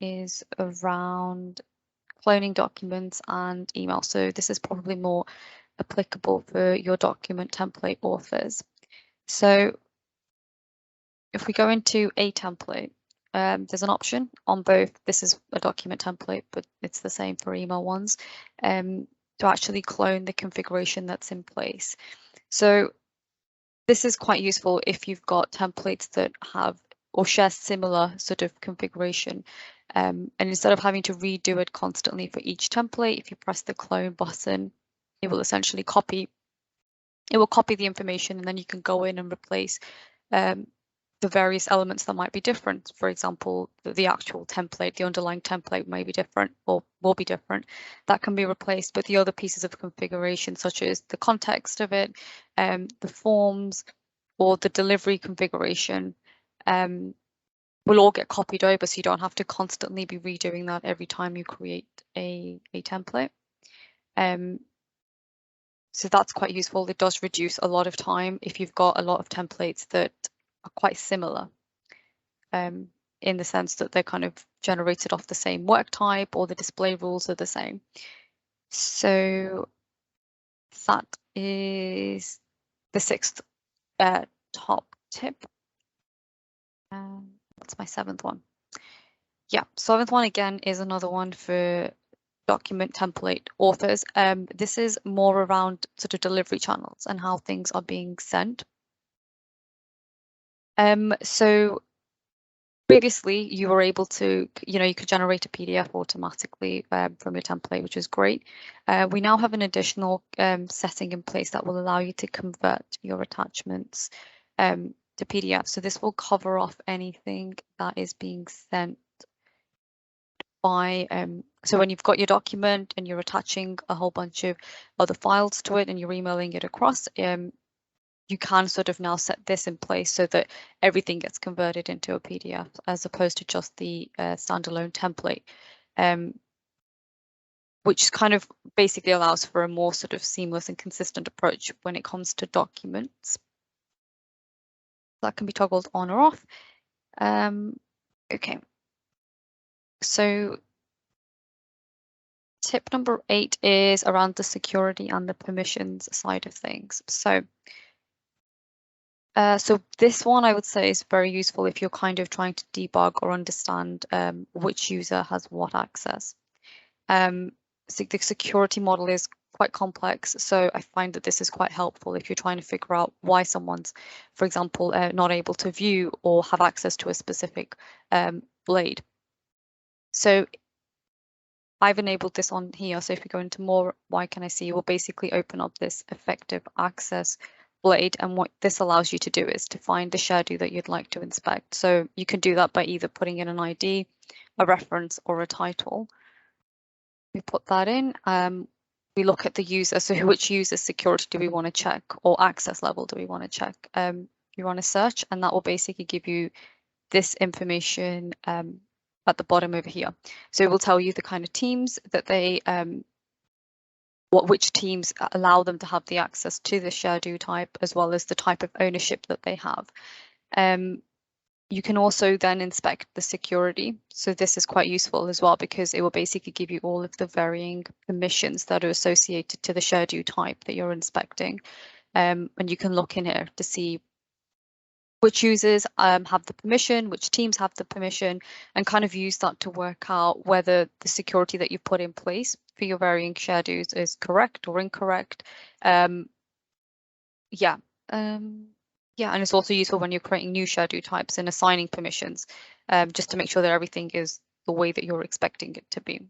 [SPEAKER 3] is around cloning documents and email. So this is probably more applicable for your document template authors. So if we go into a template, there's an option on both. This is a document template, but it's the same for email ones, to actually clone the configuration that's in place. So this is quite useful if you've got templates that have or share similar sort of configuration. And instead of having to redo it constantly for each template, if you press the clone button, it will essentially copy the information, and then you can go in and replace the various elements that might be different. For example, the actual template, the underlying template may be different or will be different. That can be replaced, but the other pieces of configuration, such as the context of it, the forms, or the delivery configuration, will all get copied over, so you don't have to constantly be redoing that every time you create a template. So that's quite useful. It does reduce a lot of time if you've got a lot of templates that are quite similar, in the sense that they're kind of generated off the same work type, or the display rules are the same. So that is the 6th top tip. What's my 7th one? Yeah, 7th one again is another one for document template authors. This is more around sort of delivery channels and how things are being sent. So previously you were able to, you could generate a PDF automatically from your template, which is great. We now have an additional setting in place that will allow you to convert your attachments to PDF. So this will cover off anything that is being sent by, so when you've got your document and you're attaching a whole bunch of other files to it and you're emailing it across, you can sort of now set this in place so that everything gets converted into a PDF as opposed to just the standalone template, which kind of basically allows for a more sort of seamless and consistent approach when it comes to documents. That can be toggled on or off. Okay. So tip number 8 is around the security and the permissions side of things. So this one I would say is very useful if you're kind of trying to debug or understand which user has what access. So the security model is quite complex, so I find that this is quite helpful if you're trying to figure out why someone's, for example, not able to view or have access to a specific blade. So I've enabled this on here. So if we go into more, why can I see, you will basically open up this effective access blade, and what this allows you to do is to find the schedule that you'd like to inspect. So you can do that by either putting in an ID, a reference, or a title. We put that in. We look at the user. So which user security do we want to check, or access level do we want to check? You run a search, and that will basically give you this information at the bottom over here. So it will tell you the kind of teams that they which teams allow them to have the access to the ShareDo type, as well as the type of ownership that they have. You can also then inspect the security. So this is quite useful as well, because it will basically give you all of the varying permissions that are associated to the ShareDo type that you're inspecting. And you can look in here to see which users have the permission, which teams have the permission, and kind of use that to work out whether the security that you've put in place for your varying ShareDos is correct or incorrect. Yeah, and it's also useful when you're creating new ShareDo types and assigning permissions, just to make sure that everything is the way that you're expecting it to be.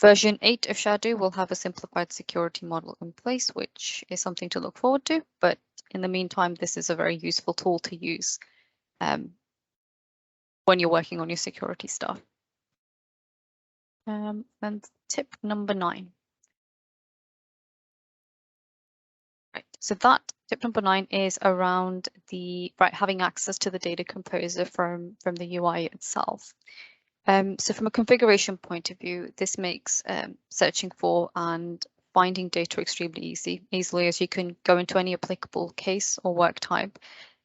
[SPEAKER 3] Version 8 of ShareDo will have a simplified security model in place, which is something to look forward to. But in the meantime, this is a very useful tool to use when you're working on your security stuff. And tip number 9. Right, so that tip number 9 is around the having access to the data composer from the UI itself. So from a configuration point of view, this makes searching for and finding data extremely easily, as you can go into any applicable case or work type,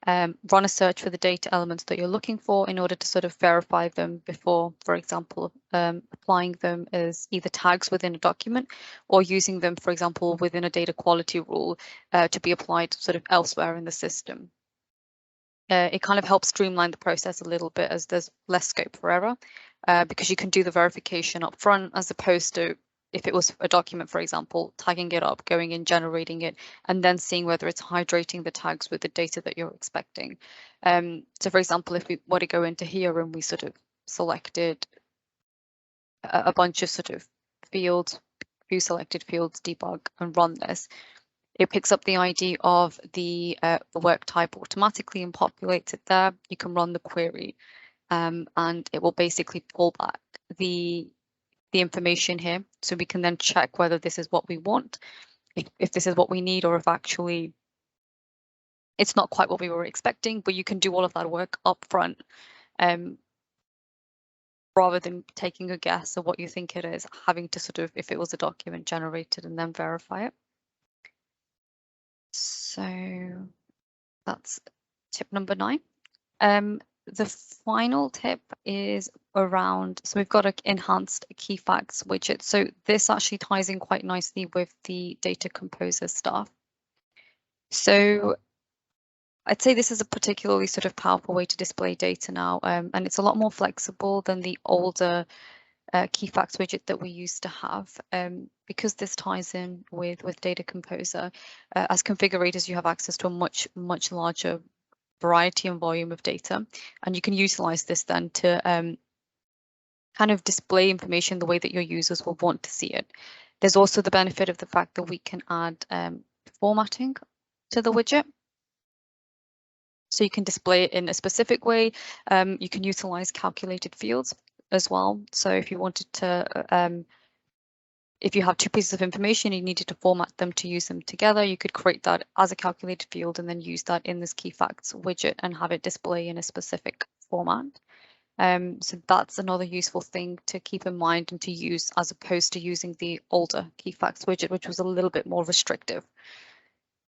[SPEAKER 3] run a search for the data elements that you're looking for in order to sort of verify them before, for example, applying them as either tags within a document or using them, for example, within a data quality rule to be applied sort of elsewhere in the system. It kind of helps streamline the process a little bit, as there's less scope for error, because you can do the verification up front, as opposed to if it was a document, for example, tagging it up, going in, generating it, and then seeing whether it's hydrating the tags with the data that you're expecting. So for example, if we were to go into here and we sort of selected a bunch of sort of fields, few selected fields, debug, and run this, it picks up the ID of the work type automatically and populates it there. You can run the query, and it will basically pull back the information here, so we can then check whether this is what we want, if this is what we need, or if actually it's not quite what we were expecting. But you can do all of that work up front, rather than taking a guess of what you think it is, having to sort of, if it was a document, generate it and then verify it. So that's tip number 9. The final tip is around, so we've got an enhanced key facts widget. So this actually ties in quite nicely with the data composer stuff. So I'd say this is a particularly sort of powerful way to display data now, and it's a lot more flexible than the older key facts widget that we used to have, because this ties in with data composer. As configurators, you have access to a much larger variety and volume of data, and you can utilize this then to kind of display information the way that your users will want to see it. There's also the benefit of the fact that we can add formatting to the widget, so you can display it in a specific way. You can utilize calculated fields as well. So if you wanted to, if you have 2 pieces of information, you needed to format them to use them together, you could create that as a calculated field and then use that in this key facts widget and have it display in a specific format. So that's another useful thing to keep in mind and to use, as opposed to using the older key facts widget, which was a little bit more restrictive.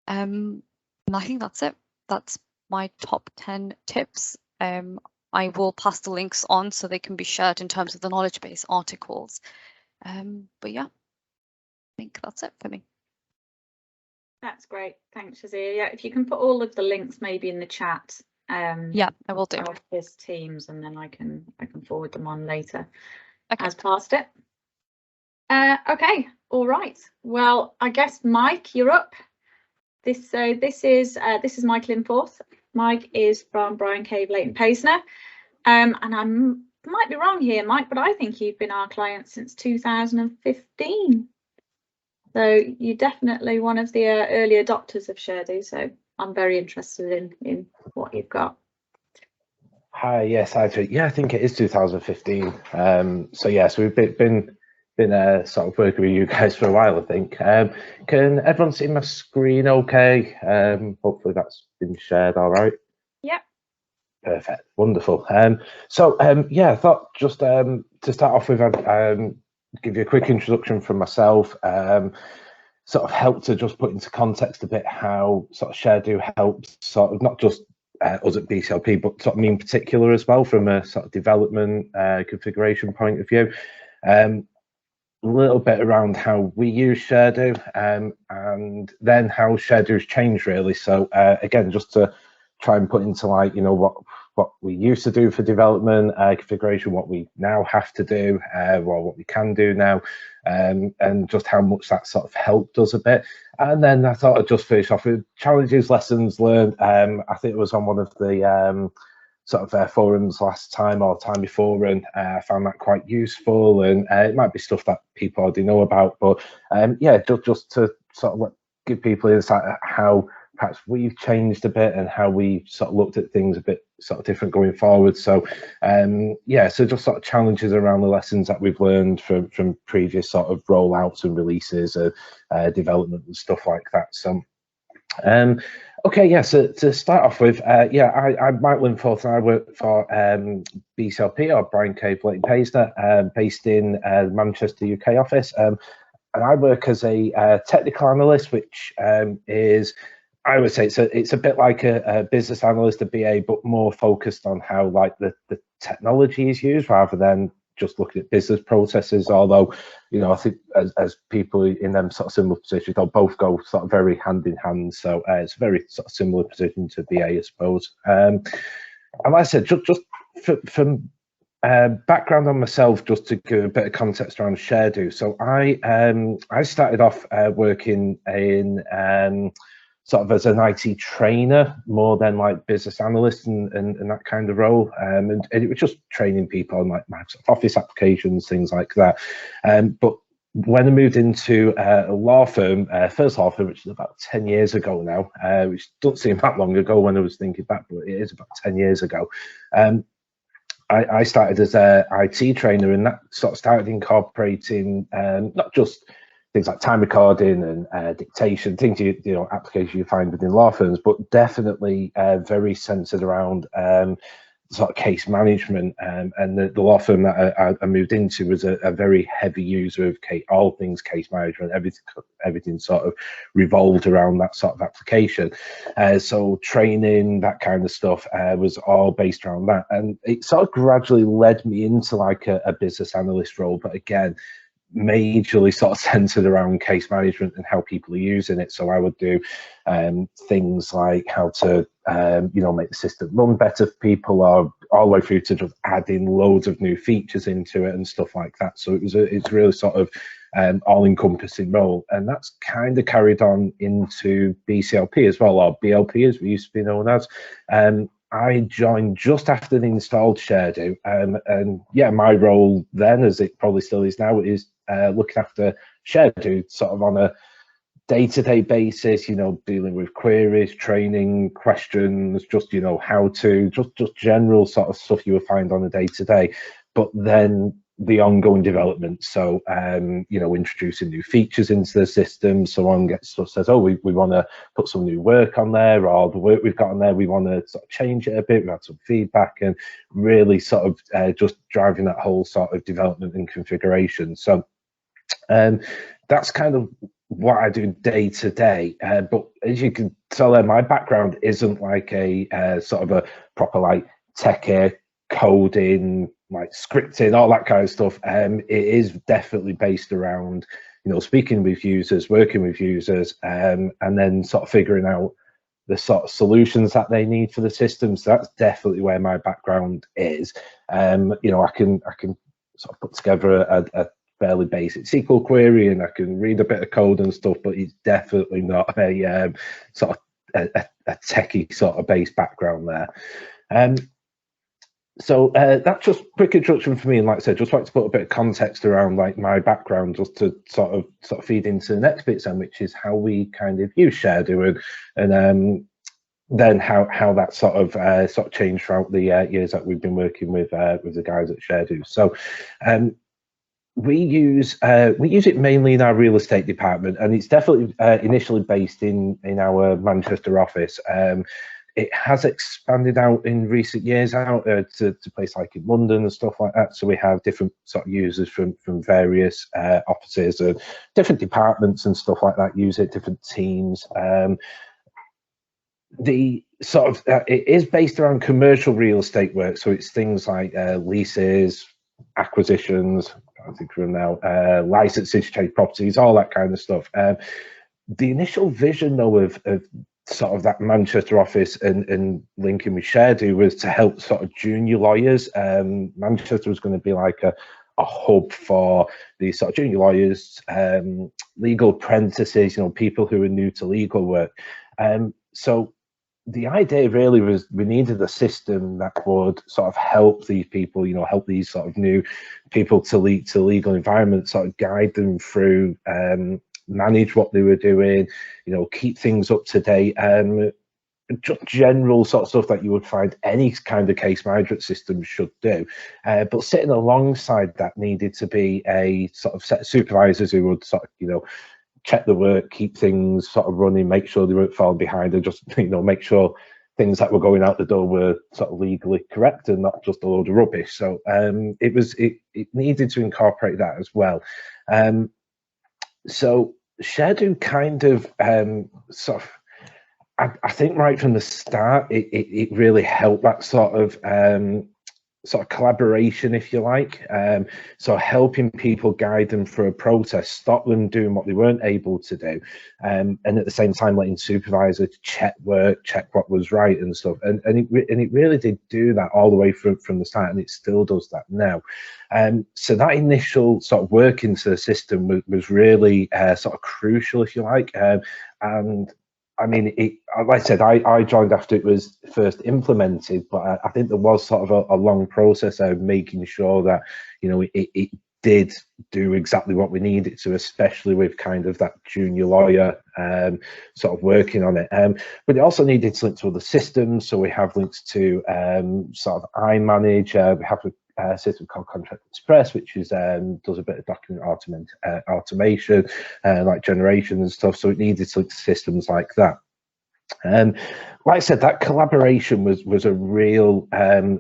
[SPEAKER 3] And I think that's it. That's my top 10 tips. I will pass the links on so they can be shared in terms of the knowledge base articles. But yeah, I think that's it for me.
[SPEAKER 1] That's great. Thanks, Shazia. Yeah, if you can put all of the links maybe in the chat.
[SPEAKER 3] Yeah, I will do.
[SPEAKER 1] Of his teams, and then I can forward them on later.
[SPEAKER 3] Okay.
[SPEAKER 1] As past it. Okay, all right. Well, I guess Mike, you're up. This is Michael Inforth. Mike is from Brian Cave, Leighton Paisner. And I might be wrong here, Mike, but I think you've been our client since 2015. So you're definitely one of the early adopters of ShareDo. So I'm very interested in what you've got.
[SPEAKER 4] Hi, yes, I think it is 2015. So yes, we've been sort of working with you guys for a while, I think. Can everyone see my screen okay? Hopefully that's been shared all right.
[SPEAKER 1] Yep.
[SPEAKER 4] Perfect, wonderful. Yeah, I thought just to start off with, I'd give you a quick introduction from myself. sort of help to just put into context a bit how sort of ShareDo helps sort of not just us at BCLP, but sort of me in particular as well from a sort of development configuration point of view. A little bit around how we use ShareDo and then how ShareDo's changed really. So again, just to try and put into like, you know, what we used to do for development configuration, what we now have to do, or what we can do now, and just how much that sort of helped us a bit. And then I thought I'd just finish off with challenges, lessons learned. I think it was on one of the sort of forums last time or time before, and I found that quite useful, and it might be stuff that people already know about, but yeah, just to sort of give people insight at how perhaps we've changed a bit and how we sort of looked at things a bit sort of different going forward. So yeah, so just sort of challenges around the lessons that we've learned from previous sort of rollouts and releases of development and stuff like that. So okay, yeah, so to start off with, yeah, I'm Mike Linforth and I work for BCLP, or Brian K. Blake Paisner, based in the Manchester, UK office. And I work as a technical analyst, which is, I would say it's a bit like a business analyst, a BA, but more focused on how like the technology is used rather than just looking at business processes. Although, you know, I think as people in them sort of similar positions, they'll both go sort of very hand in hand. So it's a very sort of similar position to BA, I suppose. And like I said, just from background on myself, just to give a bit of context around ShareDo. So I started off working in sort of as an IT trainer more than like business analyst and that kind of role. And it was just training people on like Microsoft Office applications, things like that. But when I moved into a law firm, first law firm, which is about 10 years ago now, which doesn't seem that long ago when I was thinking back, but it is about 10 years ago. I started as a IT trainer, and that sort of started incorporating not just things like time recording and dictation, things you know, applications you find within law firms, but definitely very centered around sort of case management. And the law firm that I moved into was a very heavy user of all things case management. Everything sort of revolved around that sort of application. So training, that kind of stuff was all based around that. And it sort of gradually led me into like a business analyst role, but again, majorly sort of centered around case management and how people are using it. So I would do things like how to you know, make the system run better for people, or all the way through to just adding loads of new features into it and stuff like that. So it's really sort of all-encompassing role, and that's kind of carried on into BCLP as well, or BLP as we used to be known as. I joined just after they installed ShareDo, and yeah, my role then, as it probably still is now, is looking after ShareDo sort of on a day-to-day basis, you know, dealing with queries, training, questions, just, you know, how to, just general sort of stuff you would find on a day-to-day, but then the ongoing development. So, you know, introducing new features into the system. Someone says, oh, we want to put some new work on there, or the work we've got on there, we want to sort of change it a bit. We had some feedback, and really sort of just driving that whole sort of development and configuration. So that's kind of what I do day to day. But as you can tell there, my background isn't like a sort of a proper like techie coding, like scripting, all that kind of stuff. It is definitely based around, you know, speaking with users, working with users, and then sort of figuring out the sort of solutions that they need for the system. So that's definitely where my background is. You know, I can sort of put together a fairly basic SQL query, and I can read a bit of code and stuff, but it's definitely not a sort of a techie sort of base background there. So that's just a quick introduction for me, and like I said, just like to put a bit of context around like my background, just to sort of feed into the next bits, then, which is how we kind of use ShareDo, and then how that sort of changed throughout the years that we've been working with the guys at ShareDo. So we use it mainly in our real estate department, and it's definitely initially based in our Manchester office. it has expanded out in recent years out to places like in London and stuff like that. So we have different sort of users from various offices and different departments and stuff like that use it, different teams. The sort of it is based around commercial real estate work, so it's things like leases, acquisitions, I think we're now licenses, trade properties, all that kind of stuff. The initial vision, though, of sort of that Manchester office and linking with ShareDo was to help sort of junior lawyers. Manchester was going to be like a hub for these sort of junior lawyers, legal apprentices, you know, people who are new to legal work. So the idea really was we needed a system that would sort of help these people, you know, help these sort of new people to legal environment, sort of guide them through, manage what they were doing, you know, keep things up to date, just general sort of stuff that you would find any kind of case management system should do. But sitting alongside that needed to be a sort of set of supervisors who would sort of, you know, check the work, keep things sort of running, make sure they weren't falling behind, and just, you know, make sure things that were going out the door were sort of legally correct and not just a load of rubbish. So it needed to incorporate that as well. So ShareDo kind of sort of, I think right from the start, it really helped that sort of collaboration, if you like. So helping people, guide them through a process, stop them doing what they weren't able to do, and at the same time letting supervisors check work, check what was right and stuff. And it really did do that all the way from the start, and it still does that now. So that initial sort of work into the system was really sort of crucial, if you like. And I mean, like I said, I joined after it was first implemented, but I think there was sort of a long process of making sure that, you know, it did do exactly what we needed to, especially with kind of that junior lawyer sort of working on it. But it also needed to link to other systems. So we have links to sort of iManage. We have a system called Contract Express, which is does a bit of document automation, like generation and stuff. So it needed to link to systems like that. Like I said, that collaboration was a real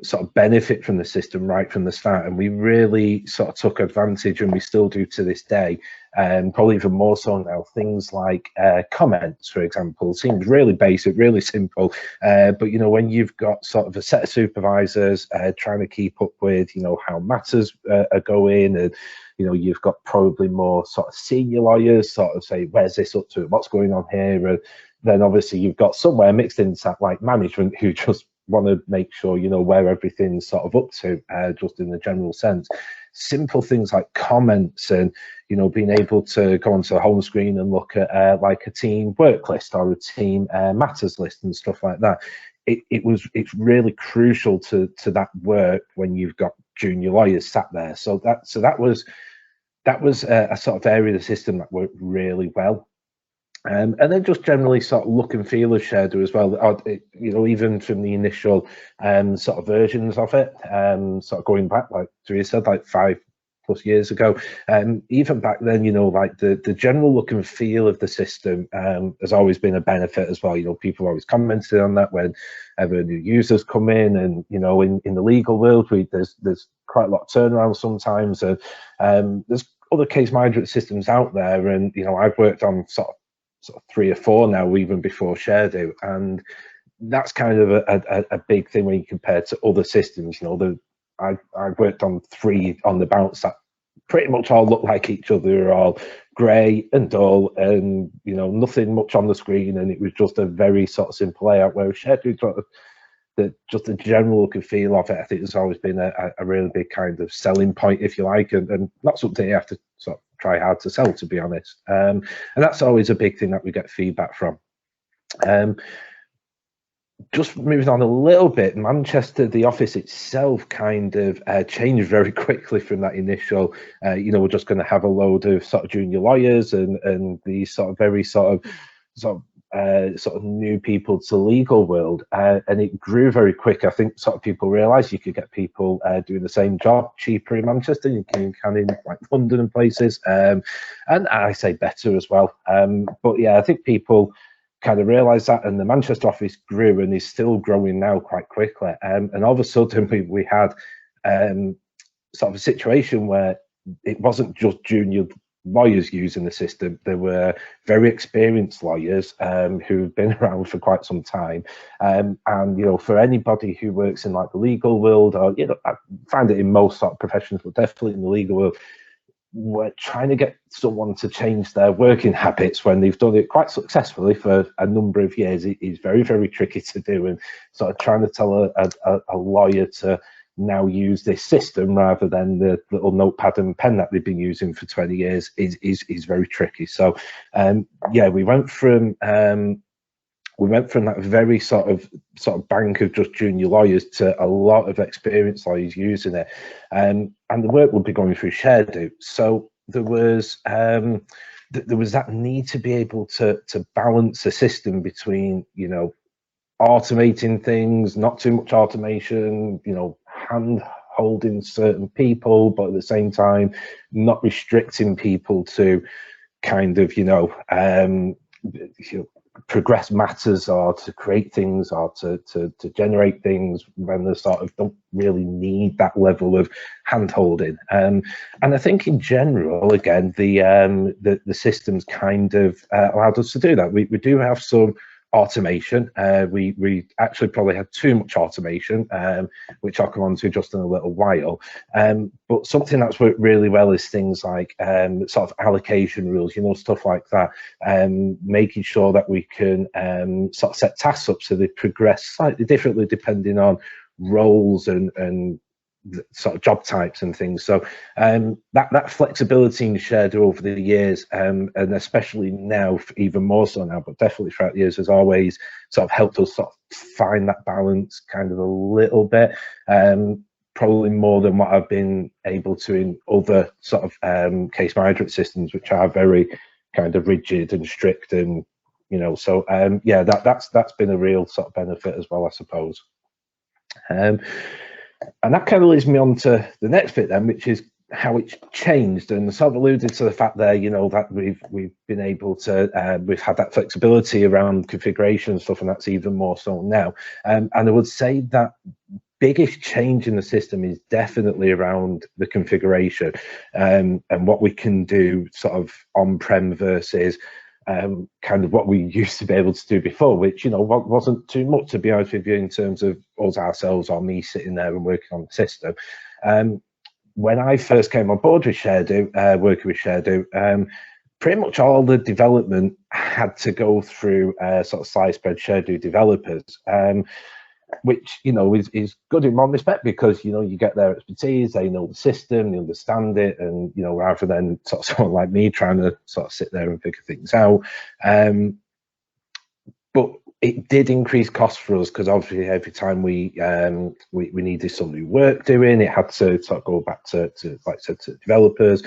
[SPEAKER 4] sort of benefit from the system right from the start, and we really sort of took advantage, and we still do to this day, probably even more so now. Things like comments, for example, seems really basic, really simple, but you know, when you've got sort of a set of supervisors trying to keep up with, you know, how matters are going, and you know, you've got probably more sort of senior lawyers sort of say, where's this up to, what's going on here, and then obviously you've got somewhere mixed in that like management who just want to make sure, you know, where everything's sort of up to, just in the general sense. Simple things like comments and, you know, being able to go onto the home screen and look at like a team work list or a team matters list and stuff like that. It's really crucial to that work when you've got junior lawyers sat there. So that was a sort of area of the system that worked really well. And then just generally sort of look and feel of ShareDo as well. You know, even from the initial sort of versions of it, sort of going back, like Teresa said, like 5+ years ago. Even back then, you know, like the general look and feel of the system has always been a benefit as well. You know, people always commented on that whenever new users come in, and you know, in the legal world, there's quite a lot of turnaround sometimes, and there's other case management systems out there, and you know, I've worked on sort of 3 or 4 now, even before ShareDo, and that's kind of a big thing when you compare to other systems. You know, I've worked on 3 on the bounce that pretty much all look like each other. They're all grey and dull, and you know, nothing much on the screen, and it was just a very sort of simple layout. Where ShareDo, sort of just the general look and feel of it, I think has always been a really big kind of selling point, if you like, and not something you have to sort of try hard to sell, to be honest. And that's always a big thing that we get feedback from. Just moving on a little bit, Manchester, the office itself kind of changed very quickly from that initial, you know, we're just going to have a load of sort of junior lawyers and these sort of very sort of new people to legal world, and it grew very quick. I think sort of people realised you could get people doing the same job cheaper in Manchester than you can in like London and places, and I say better as well. But yeah, I think people kind of realised that, and the Manchester office grew and is still growing now quite quickly. And all of a sudden we had sort of a situation where it wasn't just junior lawyers using the system. There were very experienced lawyers who've been around for quite some time, and you know, for anybody who works in like the legal world, or you know, I find it in most sort of professions, but definitely in the legal world, we're trying to get someone to change their working habits when they've done it quite successfully for a number of years. It is very, very tricky to do, and sort of trying to tell a lawyer to now use this system rather than the little notepad and pen that they've been using for 20 years is very tricky. So yeah, we went from that very sort of bank of just junior lawyers to a lot of experienced lawyers using it, and the work would be going through Sharedo. So there was that need to be able to balance the system between, you know, automating things, not too much automation, you know, hand holding certain people, but at the same time not restricting people to kind of, you know, progress matters or to create things or to generate things when they sort of don't really need that level of hand holding. And I think in general, again, the systems kind of allowed us to do that. We do have some automation. We actually probably had too much automation, which I'll come on to just in a little while. But something that's worked really well is things like sort of allocation rules, you know, stuff like that. Making sure that we can sort of set tasks up so they progress slightly differently depending on roles and sort of job types and things. So that flexibility in Sharedo over the years, and especially now, even more so now, but definitely throughout the years, has always sort of helped us sort of find that balance kind of a little bit, probably more than what I've been able to in other sort of case management systems, which are very kind of rigid and strict, and you know, so yeah, that's been a real sort of benefit as well, I suppose. And that kind of leads me on to the next bit then, which is how it's changed, and sort of alluded to the fact there, you know, that we've been able to, we've had that flexibility around configuration and stuff, and that's even more so now. And I would say that biggest change in the system is definitely around the configuration, and what we can do sort of on-prem versus kind of what we used to be able to do before, which, you know, wasn't too much, to be honest with you, in terms of us ourselves or me sitting there and working on the system. When I first came on board with Sharedo, working with Sharedo, pretty much all the development had to go through sort of side-spread Sharedo developers, which, you know, is good in one respect, because, you know, you get their expertise, they know the system, they understand it, and, you know, rather than sort of someone like me trying to sort of sit there and figure things out. But it did increase costs for us, because obviously every time we needed some new work doing, it had to sort of go back to like I said, to developers.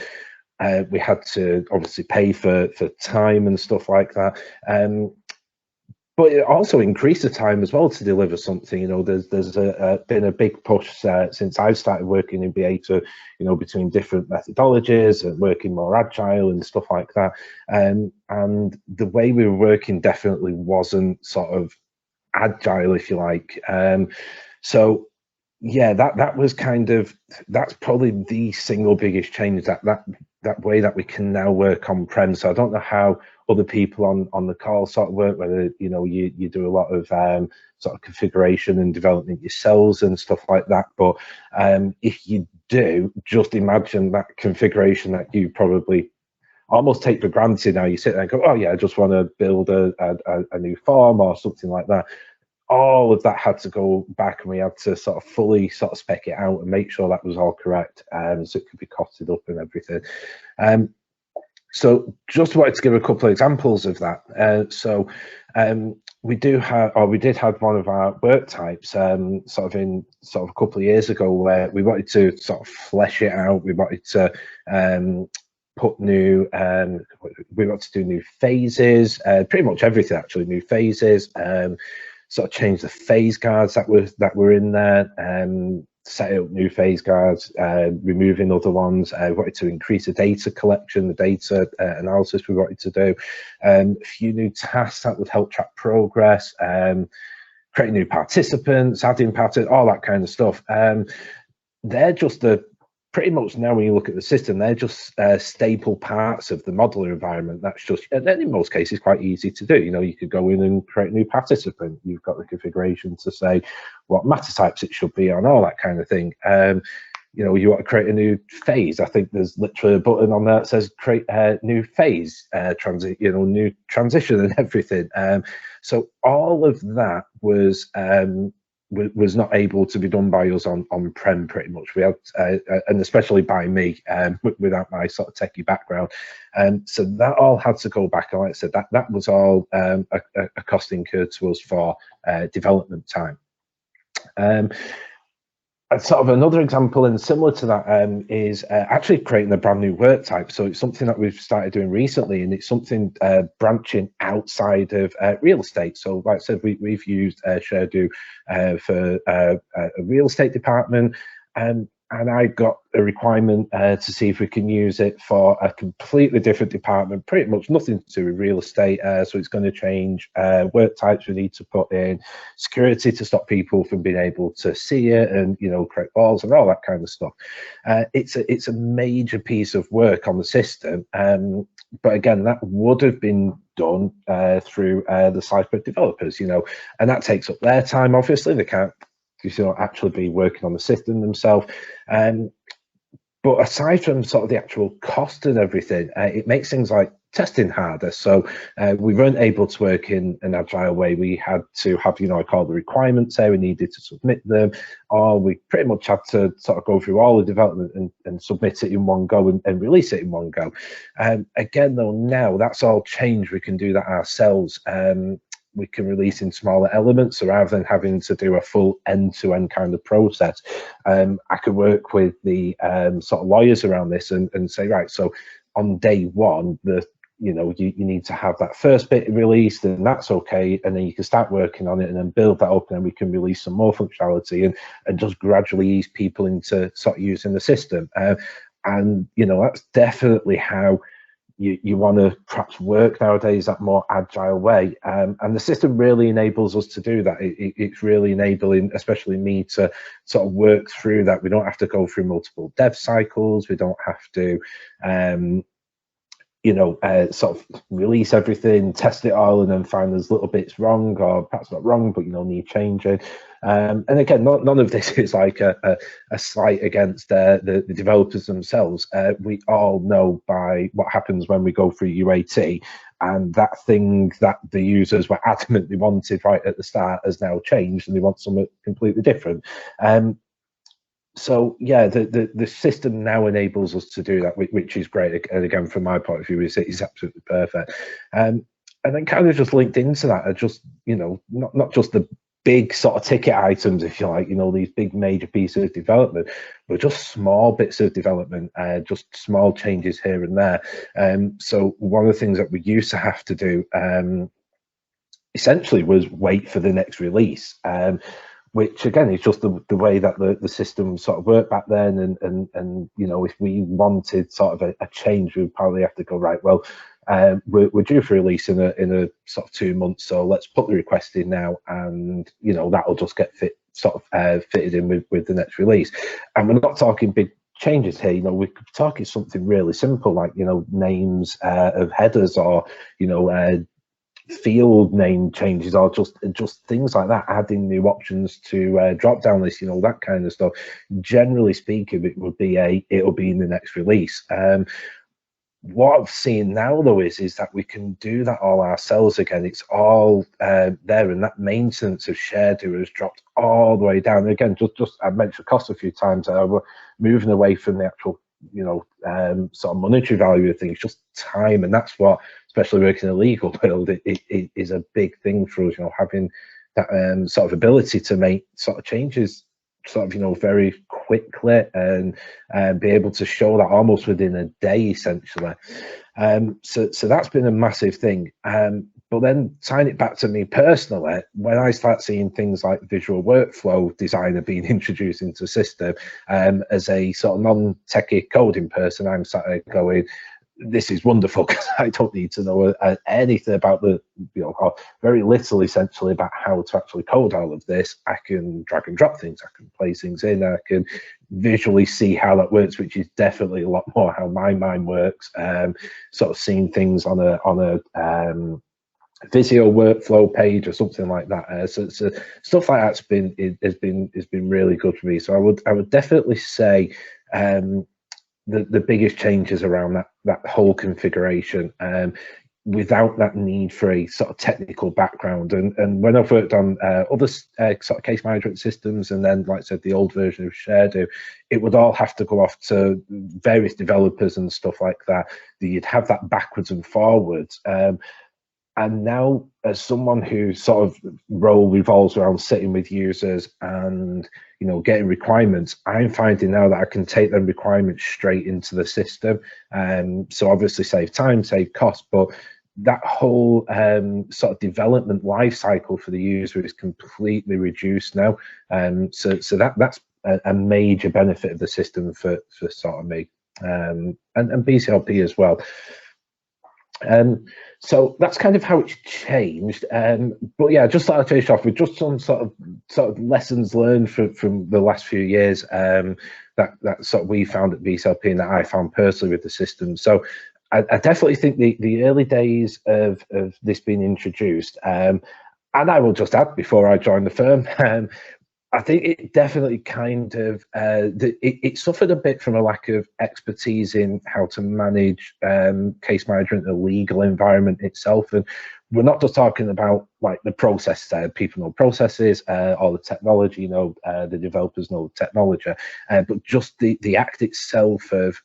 [SPEAKER 4] We had to obviously pay for time and stuff like that. But it also increased the time as well to deliver something. You know, there's been a big push since I've started working in BA to, you know, between different methodologies and working more agile and stuff like that. And the way we were working definitely wasn't sort of agile, if you like. So yeah, that was kind of, that's probably the single biggest change, that way that we can now work on prem. So I don't know how other people on the call sort of work, whether, you know, you do a lot of sort of configuration and development yourselves and stuff like that, but if you do, just imagine that configuration that you probably almost take for granted now. You sit there and go, oh yeah, I just want to build a new form or something like that. All of that had to go back, and we had to sort of fully sort of spec it out and make sure that was all correct, so it could be costed up and everything. So just wanted to give a couple of examples of that. So we did have one of our work types sort of a couple of years ago, where we wanted to sort of flesh it out. We wanted to put new, we wanted to do new phases, pretty much everything actually, new phases. Sort of change the phase guards that were in there, set up new phase guards, removing other ones. We wanted to increase the data collection, the data analysis we wanted to do. A few new tasks that would help track progress, creating new participants, adding patterns, all that kind of stuff. They're just pretty much now when you look at the system, they're just staple parts of the modeler environment. That's just, and in most cases, quite easy to do. You know, you could go in and create a new participant. You've got the configuration to say what matter types it should be on, all that kind of thing. You know, you want to create a new phase. I think there's literally a button on there that says create a new phase, new transition and everything. So all of that was not able to be done by us on-prem pretty much. We had, and especially by me, without my sort of techie background. So that all had to go back. And like I said, that was all a cost incurred to us for development time. Sort of another example and similar to that is actually creating a brand new work type. So it's something that we've started doing recently, and it's something branching outside of real estate. So like I said, we've used Sharedo for a real estate department, and I got a requirement to see if we can use it for a completely different department, pretty much nothing to do with real estate. So it's going to change work types we need to put in, security to stop people from being able to see it, and, you know, create balls and all that kind of stuff. It's a major piece of work on the system. But again, that would have been done through the Cypher developers, you know, and that takes up their time. Obviously, they can't actually be working on the system themselves. But aside from sort of the actual cost and everything, it makes things like testing harder. So we weren't able to work in an agile way. We had to have, you know, I call the requirements there. We needed to submit them, or we pretty much had to sort of go through all the development and submit it in one go and release it in one go. Again, though, now that's all changed. We can do that ourselves. We can release in smaller elements, so rather than having to do a full end-to-end kind of process, I could work with the sort of lawyers around this and say, right, so on day one, you need to have that first bit released, and that's okay, and then you can start working on it and then build that up, and then we can release some more functionality and just gradually ease people into sort of using the system. And, you know, that's definitely how you want to perhaps work nowadays, that more agile way, and the system really enables us to do that. It's really enabling, especially me, to sort of work through that. We don't have to go through multiple dev cycles. We don't have to sort of release everything, test it all, and then find there's little bits wrong, or perhaps not wrong, but, you know, need changing. And again, none of this is like a slight against the developers themselves. We all know by what happens when we go through UAT, and that thing that the users were adamantly wanted right at the start has now changed, and they want something completely different. So yeah, the system now enables us to do that, which is great. And again, from my point of view, it's absolutely perfect. And then kind of just linked into that are just, you know, not just the big sort of ticket items, if you like, you know, these big major pieces of development, but just small bits of development, just small changes here and there. So one of the things that we used to have to do essentially was wait for the next release. Which again is just the way that the system sort of worked back then, and you know, if we wanted sort of a change, we'd probably have to go, right, well, we're due for release in a sort of 2 months, so let's put the request in now, and you know, that'll just get fitted in with the next release. And we're not talking big changes here, you know, we could talk it's something really simple, like, you know, names of headers, or, you know, field name changes, or just things like that, adding new options to drop down list, you know, that kind of stuff. Generally speaking, it'll be in the next release. What I've seen now, though, is that we can do that all ourselves again. It's all there, and that maintenance of Sharedo has dropped all the way down. And again, just I mentioned cost a few times. We're moving away from the actual, you know, sort of monetary value of things, just time, and that's what, especially working in a legal world, it is a big thing for us, you know, having that sort of ability to make sort of changes sort of, you know, very quickly, and be able to show that almost within a day, essentially. So that's been a massive thing. But But then tying it back to me personally, when I start seeing things like visual workflow designer being introduced into the system, as a sort of non-techie coding person, I'm sat there going, this is wonderful, because I don't need to know anything about the, or very little essentially about how to actually code all of this. I can drag and drop things, I can place things in, I can visually see how that works, which is definitely a lot more how my mind works. Sort of seeing things on a Visio workflow page or something like that. So stuff like that's has been really good for me. So I would definitely say the biggest changes around that whole configuration, without that need for a sort of technical background. And when I've worked on other sort of case management systems, and then, like I said, the old version of Sharedo, it would all have to go off to various developers and stuff like that. You'd have that backwards and forwards. And now, as someone whose sort of role revolves around sitting with users and, you know, getting requirements, I'm finding now that I can take them requirements straight into the system. So obviously save time, save cost, but that whole sort of development life cycle for the user is completely reduced now. So that's a major benefit of the system for sort of me, and BCLP as well. So that's kind of how it's changed. But yeah, just thought I'd finish off with just some sort of lessons learned from the last few years, that sort of we found at BCLP and that I found personally with the system. So I definitely think the early days of this being introduced, and I will just add before I joined the firm, I think it definitely kind of, it suffered a bit from a lack of expertise in how to manage case management, the legal environment itself. And we're not just talking about like the process there, people know processes, or the technology, you know, the developers know technology, but just the act itself of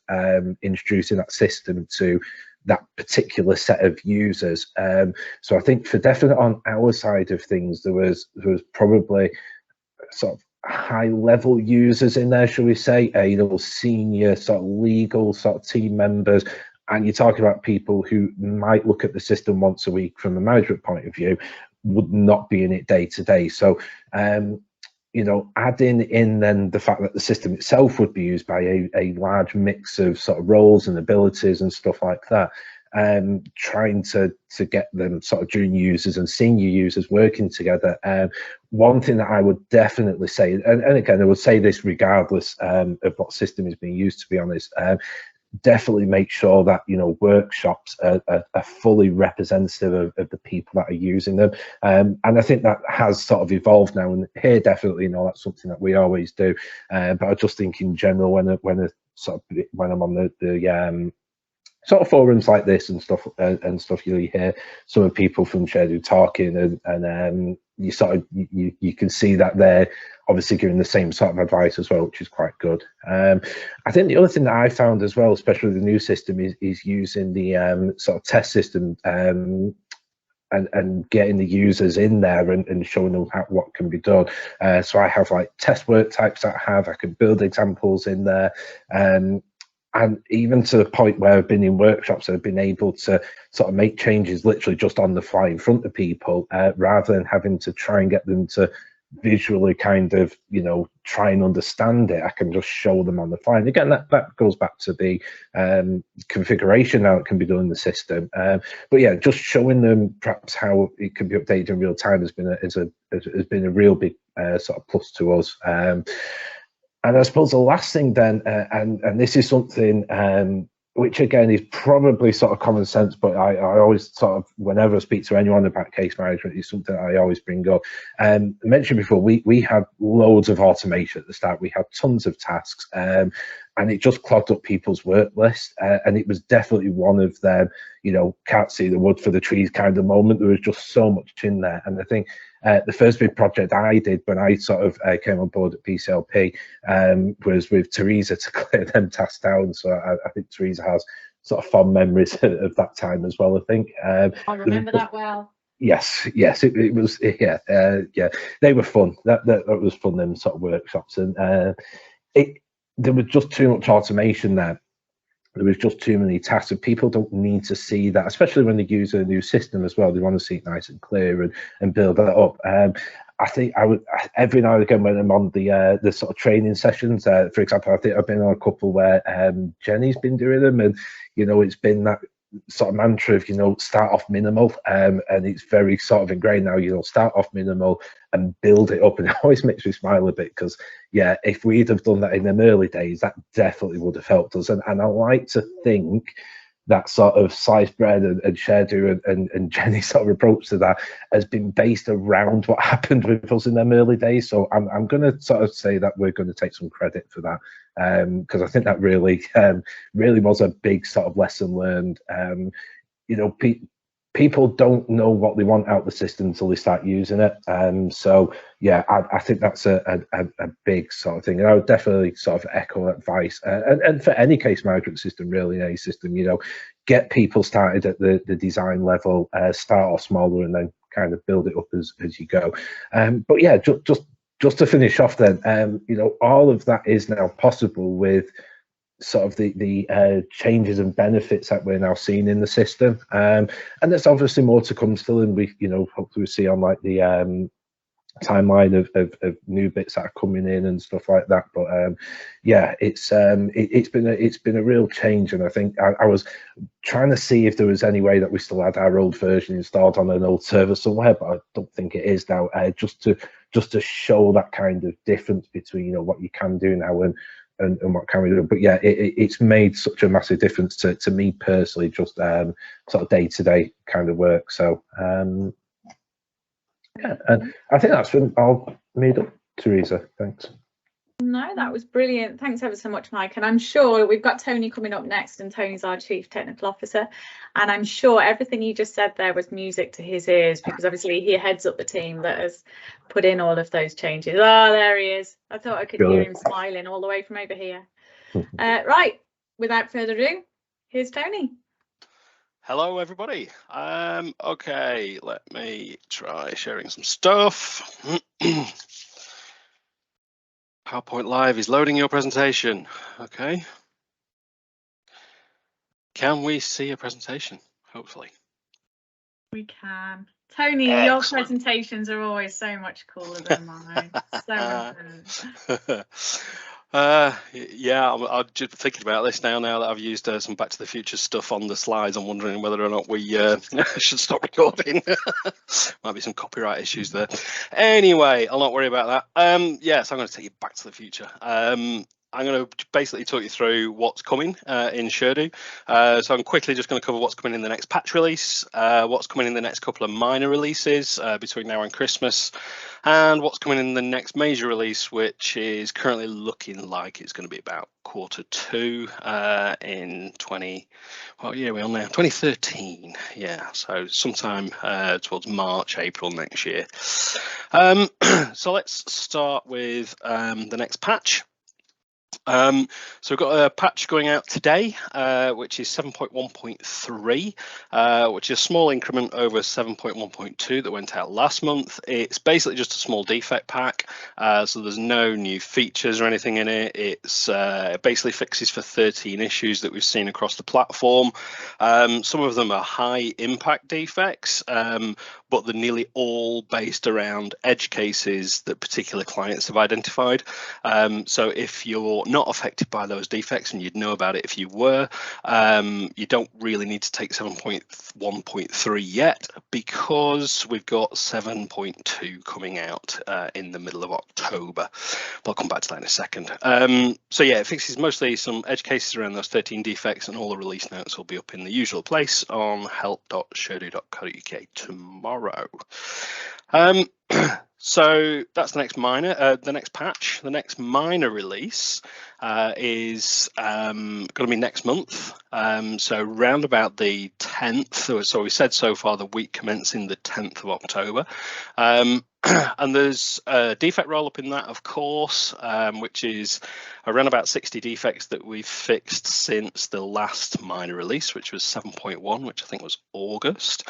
[SPEAKER 4] introducing that system to that particular set of users. So I think for definite on our side of things, there was probably sort of high level users in there, shall we say, you know, senior sort of legal sort of team members, and you're talking about people who might look at the system once a week from a management point of view, would not be in it day to day. So you know, adding in then the fact that the system itself would be used by a large mix of sort of roles and abilities and stuff like that, trying to get them sort of junior users and senior users working together. One thing that I would definitely say, and again, I would say this regardless of what system is being used, to be honest, definitely make sure that, you know, workshops are fully representative of the people that are using them. And I think that has sort of evolved now, and here definitely, you know, that's something that we always do. But I just think in general, when I'm on the sort of forums like this and stuff, you hear some of the people from Sharedo talking, and you sort of you can see that they're obviously giving the same sort of advice as well, which is quite good. I think the other thing that I found as well, especially with the new system, is using the sort of test system, and getting the users in there and showing them what can be done. So I have like test work types that I can build examples in there. And even to the point where I've been in workshops, I've been able to sort of make changes literally just on the fly in front of people, rather than having to try and get them to visually kind of, you know, try and understand it. I can just show them on the fly. And again, that goes back to the configuration, how it can be done in the system. But yeah, just showing them perhaps how it can be updated in real time has been a real big sort of plus to us. And I suppose the last thing then, and this is something which again is probably sort of common sense, but I always sort of, whenever I speak to anyone about case management, is something I always bring up. I mentioned before, we had loads of automation at the start. We had tons of tasks, and it just clogged up people's work list. And it was definitely one of them, you know, can't see the wood for the trees kind of moment. There was just so much in there. And I think the first big project I did when I sort of came on board at BCLP was with Teresa to clear them tasks down. So I think Teresa has sort of fond memories of that time as well, I think.
[SPEAKER 1] I remember that well.
[SPEAKER 4] Yes, it was, yeah, they were fun. That was fun, them sort of workshops. And there was just too much automation there. there was just too many tasks, and people don't need to see that, especially when they use a new system as well. They want to see it nice and clear and build that up. I think I would, every now and again when I'm on the sort of training sessions, for example, I think I've been on a couple where Jenny's been doing them, and you know, it's been that sort of mantra of, you know, start off minimal, and it's very sort of ingrained now, you know, start off minimal and build it up. And it always makes me smile a bit, because yeah, if we'd have done that in the early days, that definitely would have helped us. And I like to think that sort of sliced bread and Shardo and Jenny's sort of approach to that has been based around what happened with us in them early days. So I'm going to sort of say that we're going to take some credit for that, because I think that really was a big sort of lesson learned. You know, people don't know what they want out of the system until they start using it. So yeah, I think that's a big sort of thing, and I would definitely sort of echo that advice. And for any case management system, really, any system, you know, get people started at the design level, start off smaller, and then kind of build it up as you go. But yeah, just to finish off then, you know, all of that is now possible with sort of the changes and benefits that we're now seeing in the system, and there's obviously more to come still, and we, you know, hopefully we see on like the timeline of new bits that are coming in and stuff like that. But yeah, it's been a real change, and I think I was trying to see if there was any way that we still had our old version installed on an old server somewhere, but I don't think it is now, just to show that kind of difference between, you know, what you can do now and what can we do. But yeah, it's made such a massive difference to me personally, just sort of day-to-day kind of work. So yeah, and I think that's been all made up, Teresa. Thanks.
[SPEAKER 1] No, that was brilliant. Thanks ever so much, Mike. And I'm sure we've got Tony coming up next, and Tony's our Chief Technical Officer. And I'm sure everything you just said there was music to his ears, because obviously he heads up the team that has put in all of those changes. Oh, there he is. I thought I could hear him smiling all the way from over here. Right, without further ado, here's Tony.
[SPEAKER 5] Hello, everybody. Okay, let me try sharing some stuff. PowerPoint Live is loading your presentation. Okay. Can we see a presentation? Hopefully.
[SPEAKER 1] We can. Tony,
[SPEAKER 5] Excellent.
[SPEAKER 1] Your presentations are always so much cooler than mine. So
[SPEAKER 5] yeah, I'm just thinking about this now that I've used some Back to the Future stuff on the slides. I'm wondering whether or not we should stop recording. Might be some copyright issues there. Anyway, I'll not worry about that. Yeah, so I'm going to take you back to the future. I'm going to basically talk you through what's coming in Shardo. So I'm quickly just going to cover what's coming in the next patch release, what's coming in the next couple of minor releases between now and Christmas, and what's coming in the next major release, which is currently looking like it's going to be about Q2 in 2013. Yeah, so sometime towards March, April next year. So let's start with the next patch. So we've got a patch going out today, which is 7.1.3, which is a small increment over 7.1.2 that went out last month. It's basically just a small defect pack, so there's no new features or anything in it. It's basically fixes for 13 issues that we've seen across the platform. Some of them are high impact defects, but they're nearly all based around edge cases that particular clients have identified. So if you're not affected by those defects, and you'd know about it if you were, you don't really need to take 7.1.3 yet, because we've got 7.2 coming out in the middle of October. I'll come back to that in a second. So yeah, it fixes mostly some edge cases around those 13 defects, and all the release notes will be up in the usual place on help.shardo.co.uk tomorrow. So that's the next minor, the next patch. The next minor release is going to be next month. So round about the 10th. So we said so far the week commencing the 10th of October. And there's a defect roll-up in that, of course, which is around about 60 defects that we've fixed since the last minor release, which was 7.1, which I think was August.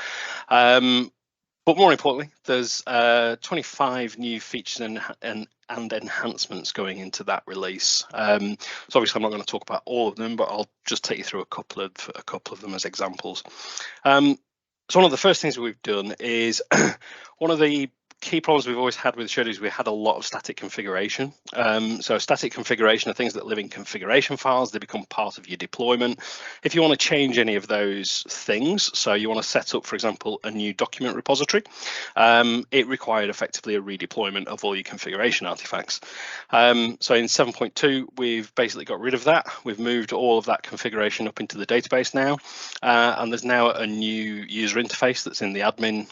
[SPEAKER 5] But more importantly, there's 25 new features and and enhancements going into that release. So obviously I'm not going to talk about all of them, but I'll just take you through a couple of them as examples. So one of the first things we've done is one of the key problems we've always had with Shodo is we had a lot of static configuration. So static configuration are things that live in configuration files. They become part of your deployment. If you want to change any of those things, so you want to set up, for example, a new document repository, it required effectively a redeployment of all your configuration artifacts. So in 7.2, we've basically got rid of that. We've moved all of that configuration up into the database now, and there's now a new user interface that's in the admin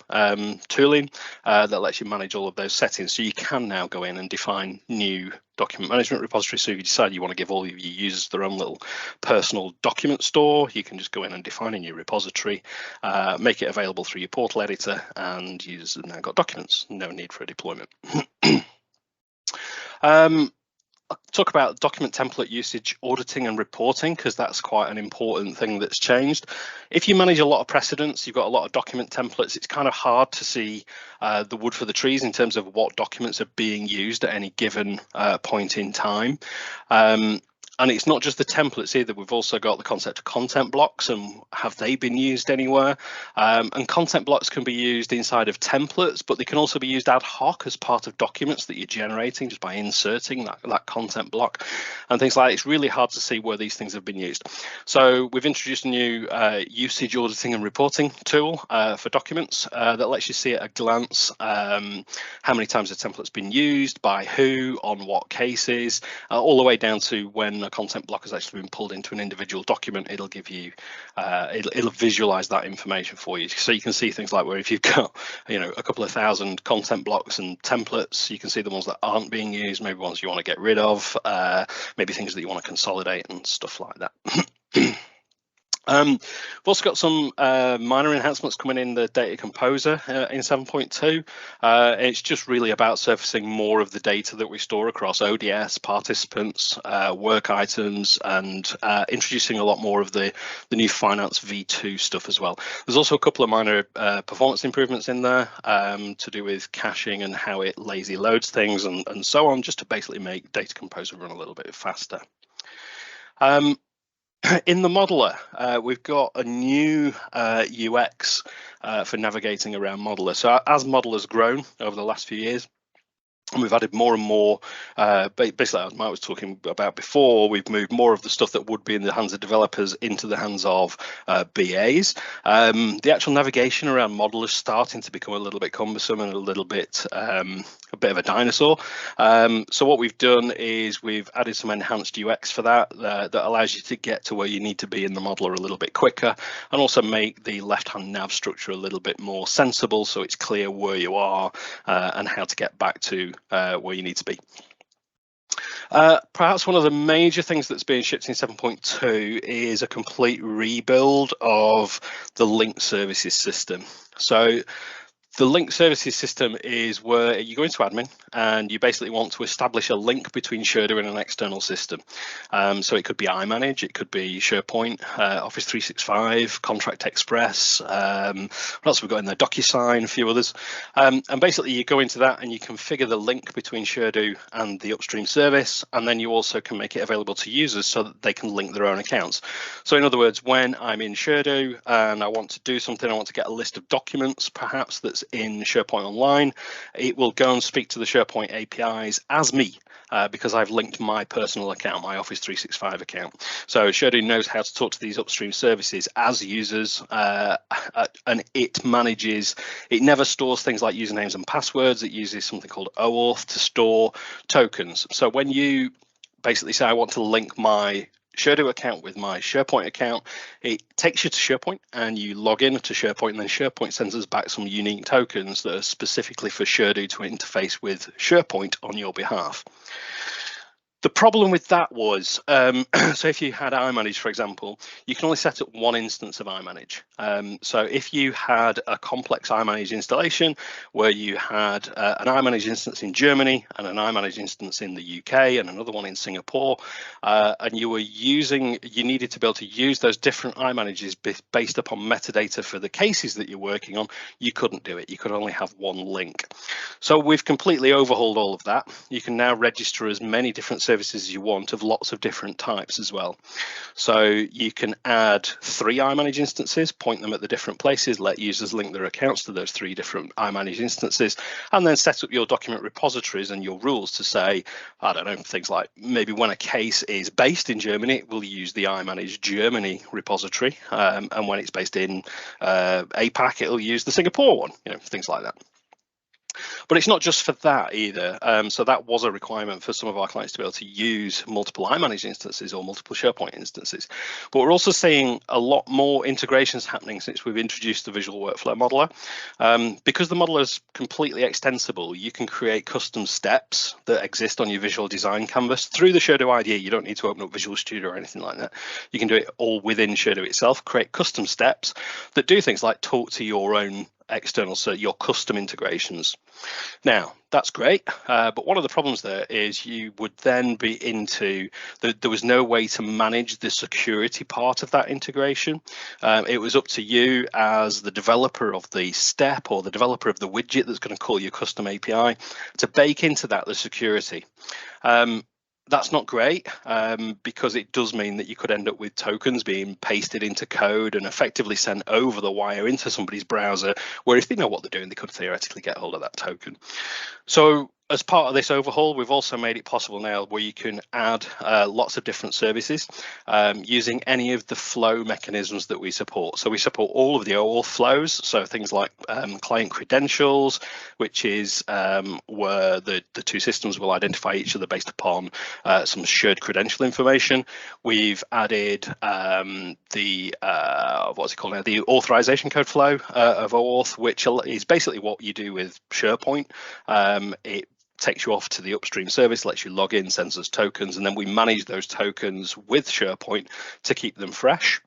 [SPEAKER 5] tooling that lets you manage all of those settings. So you can now go in and define new document management repositories. So if you decide you want to give all of your users their own little personal document store, you can just go in and define a new repository, make it available through your portal editor, and users have now got documents. No need for a deployment. I'll talk about document template usage auditing and reporting, because that's quite an important thing that's changed. If you manage a lot of precedents, you've got a lot of document templates, it's kind of hard to see the wood for the trees in terms of what documents are being used at any given point in time. And it's not just the templates either. We've also got the concept of content blocks, and have they been used anywhere? And content blocks can be used inside of templates, but they can also be used ad hoc as part of documents that you're generating just by inserting that content block and things like that. It's really hard to see where these things have been used. So we've introduced a new usage auditing and reporting tool for documents that lets you see at a glance how many times a template's been used, by who, on what cases, all the way down to when a content block has actually been pulled into an individual document. It'll give you, it'll visualize that information for you. So you can see things like where if you've got, a couple of thousand content blocks and templates, you can see the ones that aren't being used, maybe ones you want to get rid of, maybe things that you want to consolidate and stuff like that. We've also got some minor enhancements coming in the Data Composer in 7.2. It's just really about surfacing more of the data that we store across ODS, participants, work items, and introducing a lot more of the new Finance V2 stuff as well. There's also a couple of minor performance improvements in there to do with caching and how it lazy loads things and so on, just to basically make Data Composer run a little bit faster. In the modeler, we've got a new UX for navigating around modeler. So as modeler's grown over the last few years, and we've added more and more, basically as Mike was talking about before, we've moved more of the stuff that would be in the hands of developers into the hands of BAs. The actual navigation around modeler is starting to become a little bit cumbersome and a little bit a bit of a dinosaur. So what we've done is we've added some enhanced UX for that allows you to get to where you need to be in the modeler a little bit quicker, and also make the left-hand nav structure a little bit more sensible, so it's clear where you are and how to get back to where you need to be. Perhaps one of the major things that's being shipped in 7.2 is a complete rebuild of the link services system. So the link services system is where you go into admin and you basically want to establish a link between Shodo and an external system. So it could be iManage, it could be SharePoint, Office 365, Contract Express, what else have we got in there? DocuSign, a few others. And basically you go into that and you configure the link between Shodo and the upstream service, and then you also can make it available to users so that they can link their own accounts. So in other words, when I'm in Shodo and I want to do something, I want to get a list of documents perhaps that's in SharePoint Online, it will go and speak to the SharePoint APIs as me because I've linked my personal account, my Office 365 account. So Shodo knows how to talk to these upstream services as users, and it never stores things like usernames and passwords. It uses something called OAuth to store tokens. So when you basically say I want to link my Shodo account with my SharePoint account, it takes you to SharePoint and you log in to SharePoint, and then SharePoint sends us back some unique tokens that are specifically for Shodo to interface with SharePoint on your behalf. The problem with that was, so if you had iManage, for example, you can only set up one instance of iManage. So if you had a complex iManage installation where you had an iManage instance in Germany and an iManage instance in the UK and another one in Singapore, and you needed to be able to use those different iManages based upon metadata for the cases that you're working on, you couldn't do it. You could only have one link. So we've completely overhauled all of that. You can now register as many different services as you want of lots of different types as well. So you can add 3 iManage instances, point them at the different places, let users link their accounts to those 3 different iManage instances, and then set up your document repositories and your rules to say, I don't know, things like maybe when a case is based in Germany, we'll use the iManage Germany repository, and when it's based in APAC, it'll use the Singapore one, things like that. But it's not just for that either. So that was a requirement for some of our clients to be able to use multiple iManage instances or multiple SharePoint instances. But we're also seeing a lot more integrations happening since we've introduced the Visual Workflow Modeler. Because the modeler is completely extensible, you can create custom steps that exist on your visual design canvas through the Sherdo IDE. You don't need to open up Visual Studio or anything like that. You can do it all within Sherdo itself, create custom steps that do things like talk to your own external, so your custom integrations. Now that's great, but one of the problems there is you would then be into there was no way to manage the security part of that integration. It was up to you as the developer of the step or the developer of the widget that's going to call your custom API to bake into that the security. That's not great, because it does mean that you could end up with tokens being pasted into code and effectively sent over the wire into somebody's browser, where if they know what they're doing, they could theoretically get hold of that token. So as part of this overhaul, we've also made it possible now where you can add lots of different services using any of the flow mechanisms that we support. So we support all of the OAuth flows, so things like client credentials, which is where the 2 systems will identify each other based upon some shared credential information. We've added the what's it called now, the authorization code flow of OAuth, which is basically what you do with SharePoint. It takes you off to the upstream service, lets you log in, sends us tokens, and then we manage those tokens with SharePoint to keep them fresh.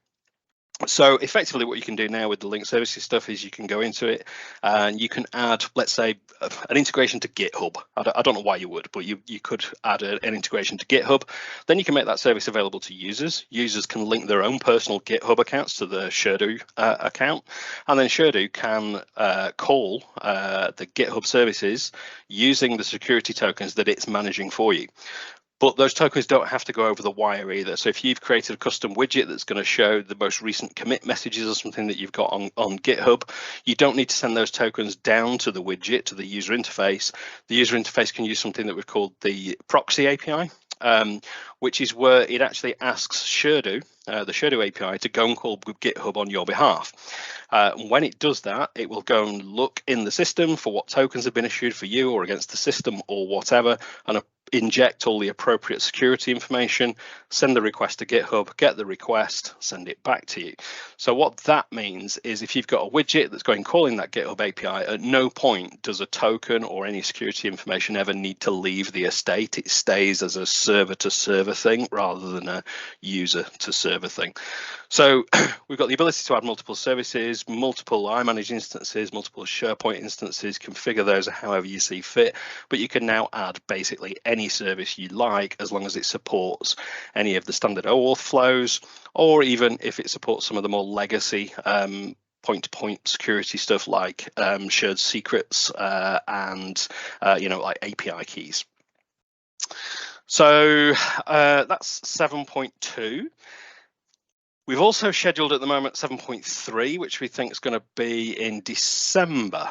[SPEAKER 5] So effectively what you can do now with the link services stuff is you can go into it and you can add, let's say, an integration to GitHub. I don't know why you would, but you could add an integration to GitHub. Then you can make that service available to users. Users can link their own personal GitHub accounts to the Sherdo account. And then Sherdo can call the GitHub services using the security tokens that it's managing for you. But those tokens don't have to go over the wire either. So if you've created a custom widget that's going to show the most recent commit messages or something that you've got on GitHub, you don't need to send those tokens down to the widget, to the user interface. The user interface can use something that we've called the proxy API, which is where it actually asks Sherdo, the Sherdo API, to go and call GitHub on your behalf. When it does that, it will go and look in the system for what tokens have been issued for you or against the system or whatever, and inject all the appropriate security information, send the request to GitHub, get the request, send it back to you. So what that means is if you've got a widget that's going calling that GitHub API, at no point does a token or any security information ever need to leave the estate. It stays as a server to server thing rather than a user to server thing. So we've got the ability to add multiple services, multiple iManage instances, multiple SharePoint instances, configure those however you see fit, but you can now add basically any service you like as long as it supports any of the standard OAuth flows, or even if it supports some of the more legacy point-to-point security stuff like shared secrets and like API keys. So that's 7.2. We've also scheduled at the moment 7.3, which we think is going to be in December.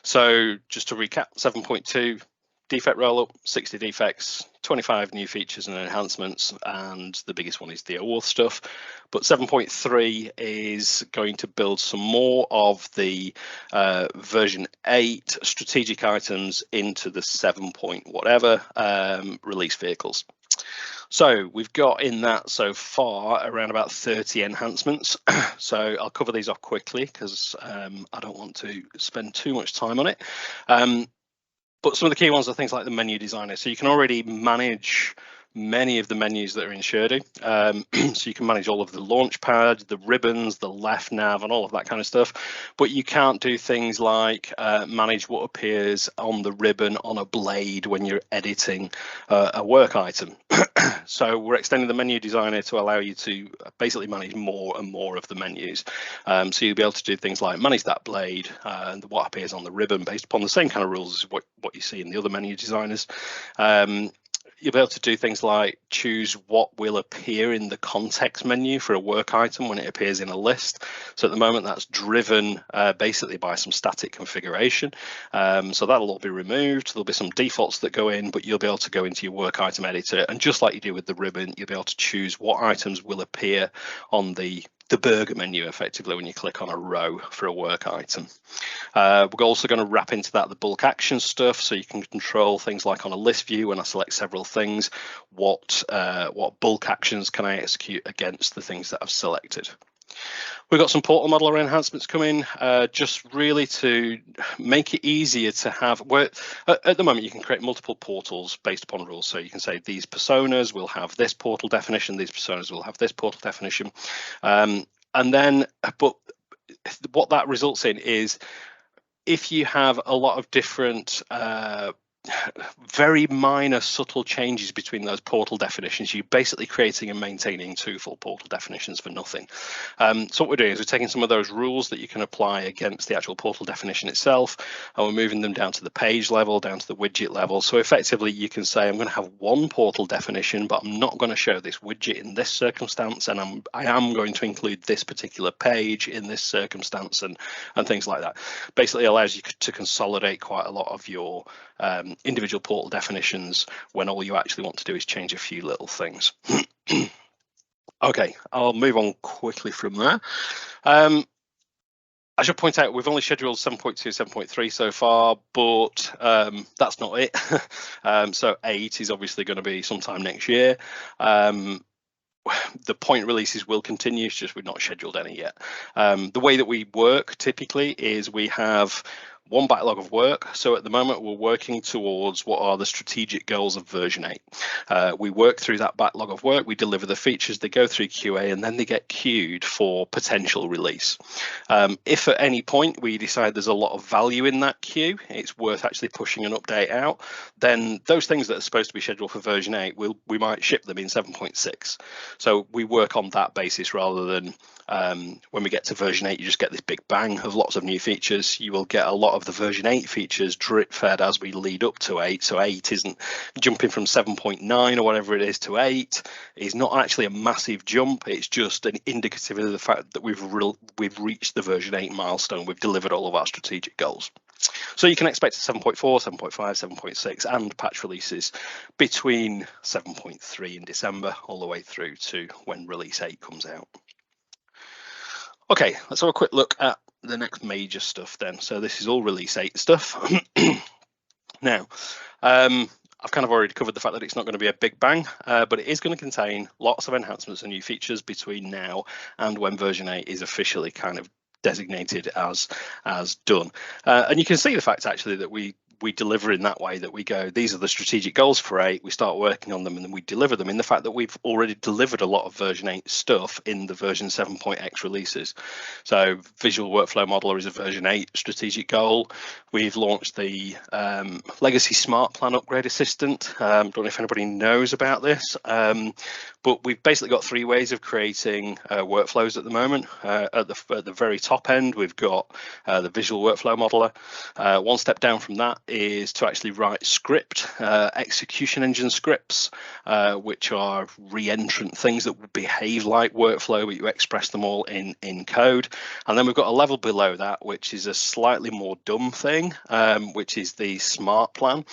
[SPEAKER 5] So just to recap, 7.2, defect rollup, 60 defects, 25 new features and enhancements, and the biggest one is the OAuth stuff. But 7.3 is going to build some more of the version 8 strategic items into the 7 point whatever release vehicles. So we've got in that so far around about 30 enhancements. So I'll cover these off quickly because I don't want to spend too much time on it. But some of the key ones are things like the menu designer. So you can already manage many of the menus that are in Sherdy. So you can manage all of the launch pad, the ribbons, the left nav, and all of that kind of stuff. But you can't do things like manage what appears on the ribbon on a blade when you're editing a work item. So we're extending the menu designer to allow you to basically manage more and more of the menus. So you'll be able to do things like manage that blade and what appears on the ribbon based upon the same kind of rules as what you see in the other menu designers. You'll be able to do things like choose what will appear in the context menu for a work item when it appears in a list. So at the moment that's driven basically by some static configuration. So that'll all be removed. There'll be some defaults that go in, but you'll be able to go into your work item editor, and just like you do with the ribbon, you'll be able to choose what items will appear on the burger menu effectively when you click on a row for a work item. We're also going to wrap into that the bulk action stuff, so you can control things like on a list view when I select several things, what bulk actions can I execute against the things that I've selected. We've got some portal modeler enhancements coming, just really to make it easier to have, at the moment you can create multiple portals based upon rules. So you can say these personas will have this portal definition, these personas will have this portal definition. And then, but what that results in is if you have a lot of different very minor subtle changes between those portal definitions, you're basically creating and maintaining two full portal definitions for nothing. So what we're doing is we're taking some of those rules that you can apply against the actual portal definition itself, and we're moving them down to the page level, down to the widget level. So effectively you can say, I'm going to have one portal definition, but I'm not going to show this widget in this circumstance, and I am going to include this particular page in this circumstance, and things like that. Basically allows you to consolidate quite a lot of your individual portal definitions when all you actually want to do is change a few little things. Okay, I'll move on quickly from there. I should point out we've only scheduled 7.2, 7.3 so far, but that's not it. So 8 is obviously going to be sometime next year. The point releases will continue, it's just we've not scheduled any yet. The way that we work typically is we have one backlog of work. So at the moment we're working towards what are the strategic goals of version 8. We work through that backlog of work, we deliver the features, they go through QA, and then they get queued for potential release. If at any point we decide there's a lot of value in that queue, it's worth actually pushing an update out, then those things that are supposed to be scheduled for version 8, we might ship them in 7.6. So we work on that basis rather than when we get to version 8, you just get this big bang of lots of new features. You will get a lot of the version 8 features drip fed as we lead up to 8. So 8 isn't jumping from 7.9 or whatever it is to 8. It's not actually a massive jump. It's just an indicative of the fact that we've reached the version 8 milestone. We've delivered all of our strategic goals. So you can expect 7.4, 7.5, 7.6 and patch releases between 7.3 in December all the way through to when release 8 comes out. Okay, let's have a quick look at the next major stuff then. So this is all release 8 stuff. Now, I've kind of already covered the fact that it's not going to be a big bang, but it is going to contain lots of enhancements and new features between now and when version 8 is officially kind of designated as done. And you can see the fact actually that we deliver in that way, that we go, these are the strategic goals for 8, we start working on them and then we deliver them, in the fact that we've already delivered a lot of version 8 stuff in the version 7.x releases. So visual workflow modeler is a version 8 strategic goal. We've launched the legacy smart plan upgrade assistant. Don't know if anybody knows about this, but we've basically got 3 ways of creating workflows at the moment. At the very top end, we've got the visual workflow modeler. One step down from that is to actually write script, execution engine scripts, which are re-entrant things that would behave like workflow, but you express them all in code. And then we've got a level below that, which is a slightly more dumb thing, which is the smart plan.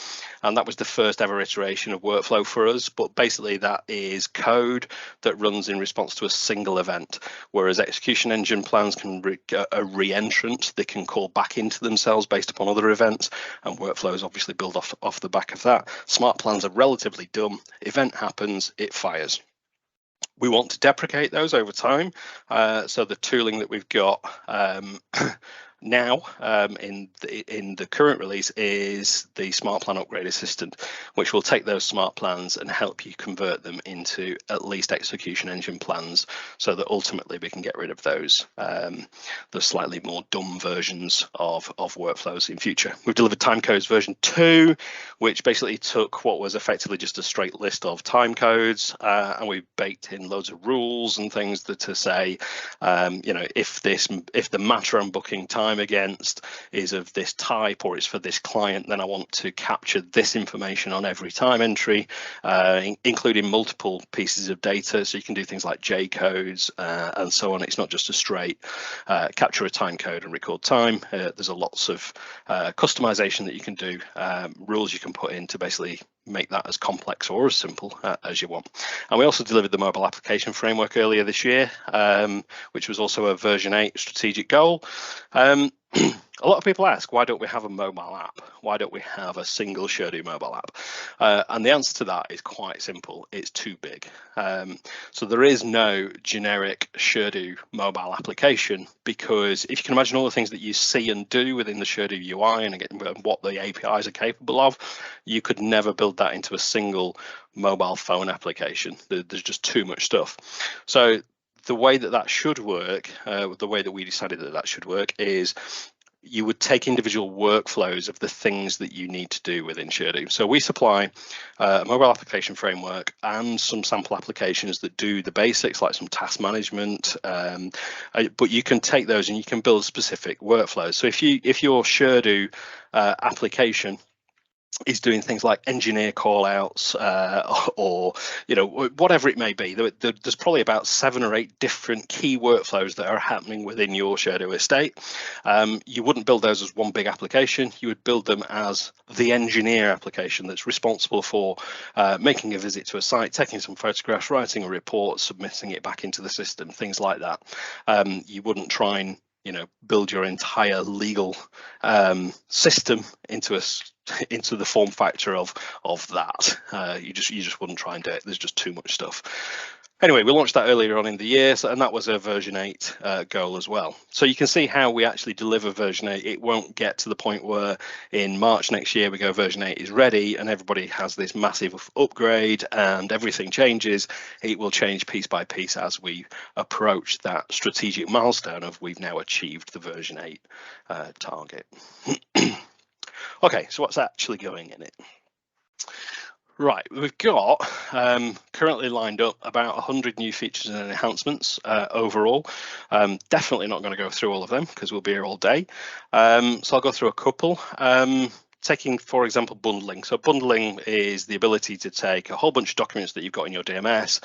[SPEAKER 5] And that was the first ever iteration of workflow for us. But basically that is code that runs in response to a single event, whereas execution engine plans can a re-entrant, they can call back into themselves based upon other events, and workflows obviously build off the back of that. Smart plans are relatively dumb. Event happens, it fires. We want to deprecate those over time. So the tooling that we've got now in the current release is the Smart Plan Upgrade Assistant, which will take those smart plans and help you convert them into at least execution engine plans, so that ultimately we can get rid of those the slightly more dumb versions of workflows in future. We've delivered Timecodes version 2, which basically took what was effectively just a straight list of timecodes, and we've baked in loads of rules and things that to say, you know, if the matter I'm booking time against is of this type or it's for this client, then I want to capture this information on every time entry, including multiple pieces of data. So you can do things like J codes and so on. It's not just a straight capture a time code and record time. There's a lots of customization that you can do, rules you can put in to basically make that as complex or as simple as you want. And we also delivered the mobile application framework earlier this year, which was also a version 8 strategic goal. A lot of people ask, why don't we have a mobile app? Why don't we have a single Sherdo mobile app? And the answer to that is quite simple. It's too big. So there is no generic Sherdo mobile application, because if you can imagine all the things that you see and do within the Sherdo UI and what the APIs are capable of, you could never build that into a single mobile phone application. There's just too much stuff. So the way that should work, the way that we decided that should work, is you would take individual workflows of the things that you need to do within Sherdo. So we supply a mobile application framework and some sample applications that do the basics, like some task management, but you can take those and you can build specific workflows. So if your Sherdo application is doing things like engineer call outs or whatever it may be, there's probably about 7 or 8 different key workflows that are happening within your Sherdo estate. You wouldn't build those as one big application. You would build them as the engineer application that's responsible for making a visit to a site, taking some photographs, writing a report, submitting it back into the system, things like that. You wouldn't try and build your entire legal system into the form factor of that. You just wouldn't try and do it. There's just too much stuff. Anyway, we launched that earlier on in the year, and that was a version 8 goal as well. So you can see how we actually deliver version 8. It won't get to the point where in March next year we go version 8 is ready and everybody has this massive upgrade and everything changes. It will change piece by piece as we approach that strategic milestone of we've now achieved the version 8 target. Okay, so what's actually going in it? Right, we've got currently lined up about 100 new features and enhancements overall. Definitely not going to go through all of them because we'll be here all day. So I'll go through a couple. Taking, for example, bundling. So bundling is the ability to take a whole bunch of documents that you've got in your DMS,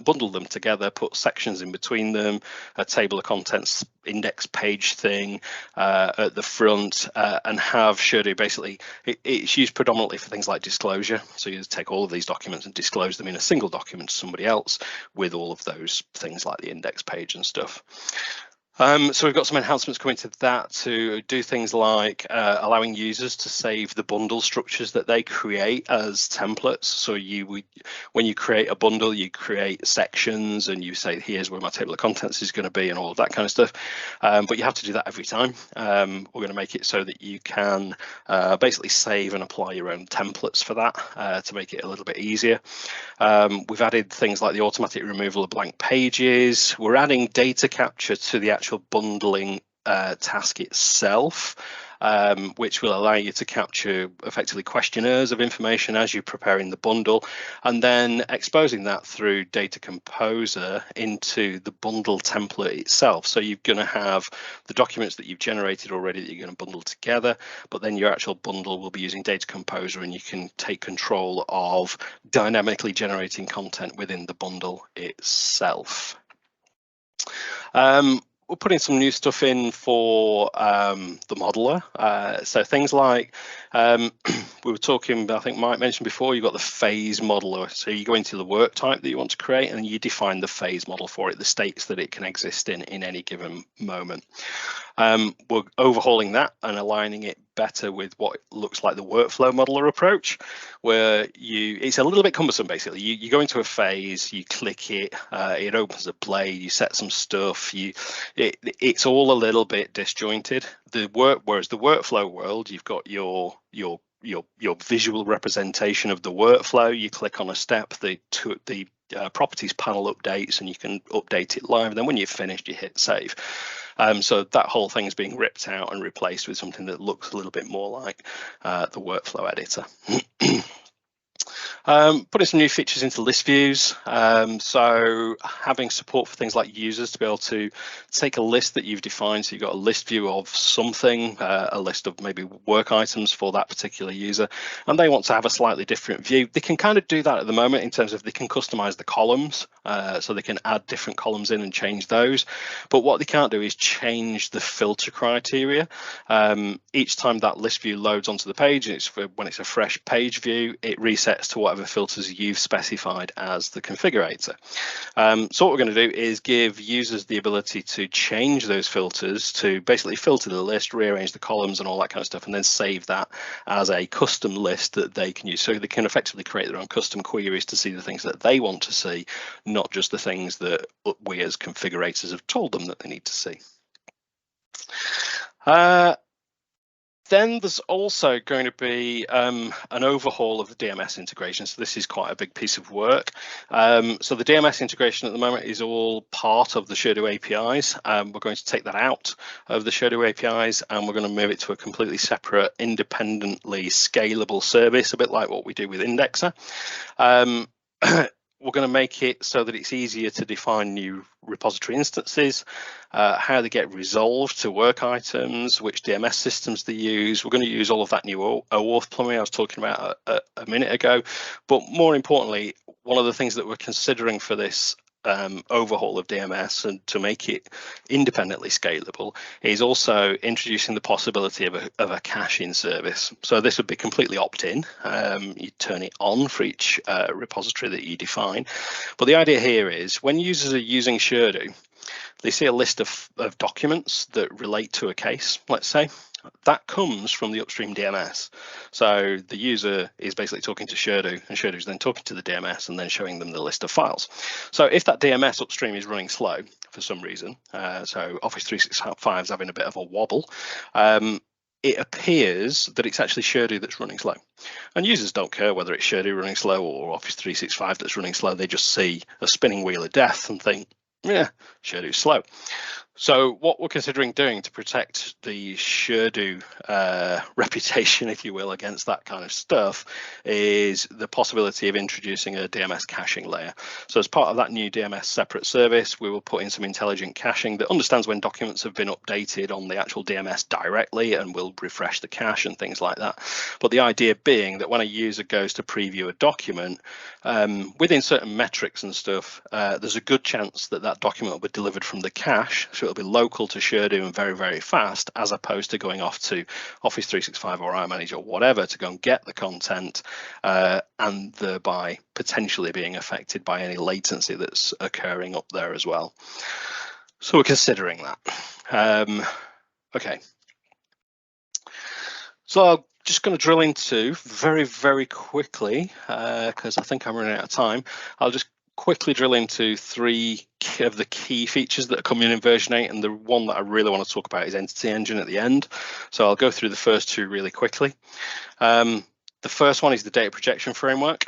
[SPEAKER 5] bundle them together, put sections in between them, a table of contents index page thing at the front, and have Sherdo basically, it's used predominantly for things like disclosure. So you just take all of these documents and disclose them in a single document to somebody else with all of those things like the index page and stuff. So we've got some enhancements coming to that to do things like allowing users to save the bundle structures that they create as templates. So when you create a bundle, you create sections and you say, here's where my table of contents is going to be and all of that kind of stuff. But you have to do that every time. We're going to make it so that you can basically save and apply your own templates for that to make it a little bit easier. We've added things like the automatic removal of blank pages. We're adding data capture to the actual bundling task itself, which will allow you to capture effectively questionnaires of information as you're preparing the bundle, and then exposing that through Data Composer into the bundle template itself. So you're going to have the documents that you've generated already that you're going to bundle together, but then your actual bundle will be using Data Composer, and you can take control of dynamically generating content within the bundle itself. We're putting some new stuff in for the modeler. So things like we were talking, I think Mike mentioned before, you've got the phase modeler. So you go into the work type that you want to create and you define the phase model for it, the states that it can exist in any given moment. We're overhauling that and aligning it better with what looks like the workflow modeler approach, where it's a little bit cumbersome. Basically, you go into a phase, you click it, it opens a blade, you set some stuff, it's all a little bit disjointed. Whereas the workflow world, you've got your visual representation of the workflow. You click on a step, the properties panel updates, and you can update it live. And then when you've finished, you hit save. So that whole thing is being ripped out and replaced with something that looks a little bit more like the workflow editor. Putting some new features into list views. So having support for things like users to be able to take a list that you've defined. So you've got a list view of something, a list of maybe work items for that particular user, and they want to have a slightly different view. They can kind of do that at the moment in terms of they can customize the columns. So they can add different columns in and change those. But what they can't do is change the filter criteria. Each time that list view loads onto the page, when it's a fresh page view, it resets to whatever filters you've specified as the configurator. So what we're going to do is give users the ability to change those filters to basically filter the list, rearrange the columns and all that kind of stuff, and then save that as a custom list that they can use. So they can effectively create their own custom queries to see the things that they want to see, not just the things that we as configurators have told them that they need to see. Then there's also going to be an overhaul of the DMS integration. So this is quite a big piece of work. So the DMS integration at the moment is all part of the Sherdo APIs. We're going to take that out of the Sherdo APIs and we're going to move it to a completely separate, independently scalable service, a bit like what we do with Indexer. We're going to make it so that it's easier to define new repository instances, how they get resolved to work items, which DMS systems they use. We're going to use all of that new OAuth plumbing I was talking about a minute ago. But more importantly, one of the things that we're considering for this overhaul of DMS and to make it independently scalable is also introducing the possibility of a caching service. So this would be completely opt-in. You turn it on for each repository that you define. But the idea here is when users are using Sherdo, they see a list of documents that relate to a case, let's say. That comes from the upstream DMS. So the user is basically talking to Sherdo, and Sherdo is then talking to the DMS and then showing them the list of files. So if that DMS upstream is running slow for some reason, so Office 365 is having a bit of a wobble, it appears that it's actually Sherdo that's running slow. And users don't care whether it's Sherdo running slow or Office 365 that's running slow. They just see a spinning wheel of death and think, yeah, Sherdo's slow. So what we're considering doing to protect the Sherdo reputation, if you will, against that kind of stuff is the possibility of introducing a DMS caching layer. So as part of that new DMS separate service, we will put in some intelligent caching that understands when documents have been updated on the actual DMS directly and will refresh the cache and things like that. But the idea being that when a user goes to preview a document, within certain metrics and stuff, there's a good chance that that document will be delivered from the cache. So it'll be local to Sherdo and very, very fast, as opposed to going off to Office 365 or iManage or whatever to go and get the content and thereby potentially being affected by any latency that's occurring up there as well. So we're considering that. Okay. So I'm just going to drill into very, very quickly, because I think I'm running out of time. I'll just quickly drill into three of the key features that are coming in version 8, and the one that I really want to talk about is Entity Engine at the end. So I'll go through the first two really quickly. The first one is the data projection framework.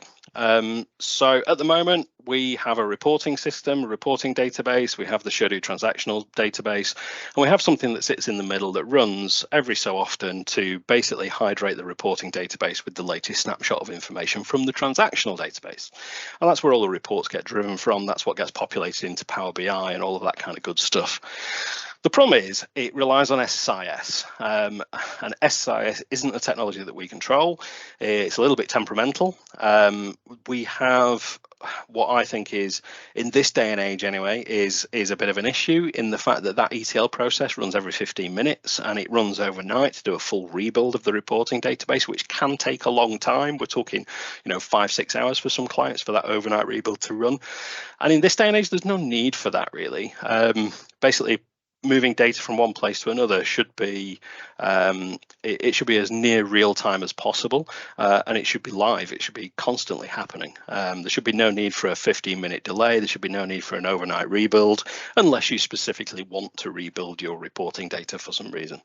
[SPEAKER 5] So at the moment, we have a reporting system, a reporting database, we have the Sherdo transactional database, and we have something that sits in the middle that runs every so often to basically hydrate the reporting database with the latest snapshot of information from the transactional database. And that's where all the reports get driven from. That's what gets populated into Power BI and all of that kind of good stuff. The problem is it relies on SSIS, and SSIS isn't a technology that we control. It's a little bit temperamental. We have what I think is, in this day and age anyway, is a bit of an issue in the fact that that ETL process runs every 15 minutes and it runs overnight to do a full rebuild of the reporting database, which can take a long time. We're talking, 5-6 hours for some clients for that overnight rebuild to run. And in this day and age, there's no need for that really. Basically, moving data from one place to another should be it should be as near real time as possible, and it should be live. It should be constantly happening. There should be no need for a 15-minute delay. There should be no need for an overnight rebuild unless you specifically want to rebuild your reporting data for some reason.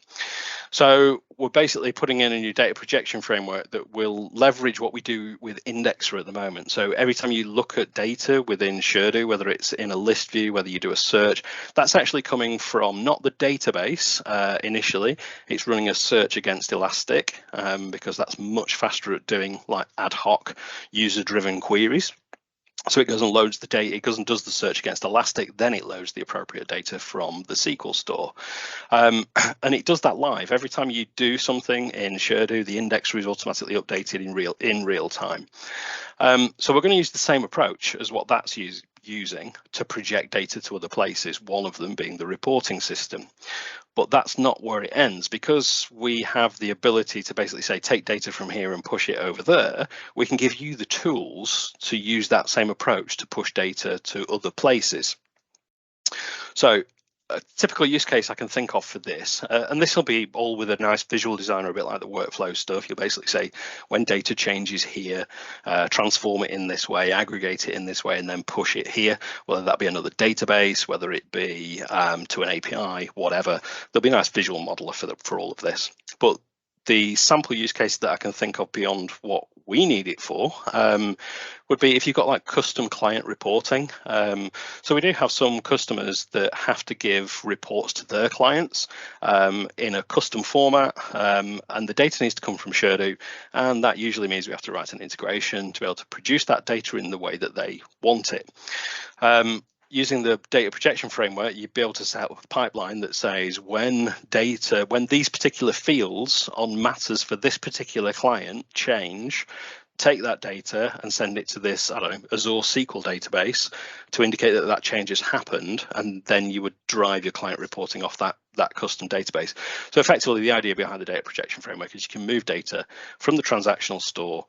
[SPEAKER 5] So we're basically putting in a new data projection framework that will leverage what we do with Indexer at the moment. So every time you look at data within Sherdo, whether it's in a list view, whether you do a search, that's actually coming from not the database initially. It's running a search against Elastic because that's much faster at doing like ad hoc user-driven queries. So it goes and loads the data, it goes and does the search against Elastic, then it loads the appropriate data from the SQL store. And it does that live. Every time you do something in Sherdo, the indexer is automatically updated in real time. So we're going to use the same approach as what that's using to project data to other places, one of them being the reporting system. But that's not where it ends, because we have the ability to basically say, take data from here and push it over there. We can give you the tools to use that same approach to push data to other places. So a typical use case I can think of for this, and this will be all with a nice visual designer, a bit like the workflow stuff. You'll basically say, when data changes here, transform it in this way, aggregate it in this way, and then push it here, whether that be another database, whether it be to an API, whatever. There'll be a nice visual modeler for all of this. But the sample use case that I can think of beyond what we need it for would be if you've got like custom client reporting. So we do have some customers that have to give reports to their clients in a custom format, and the data needs to come from Sherdo, and that usually means we have to write an integration to be able to produce that data in the way that they want it. Using the data projection framework, you'd be able to set up a pipeline that says when these particular fields on matters for this particular client change, take that data and send it to this, I don't know, Azure SQL database to indicate that that change has happened, and then you would drive your client reporting off that custom database. So effectively, the idea behind the data projection framework is you can move data from the transactional store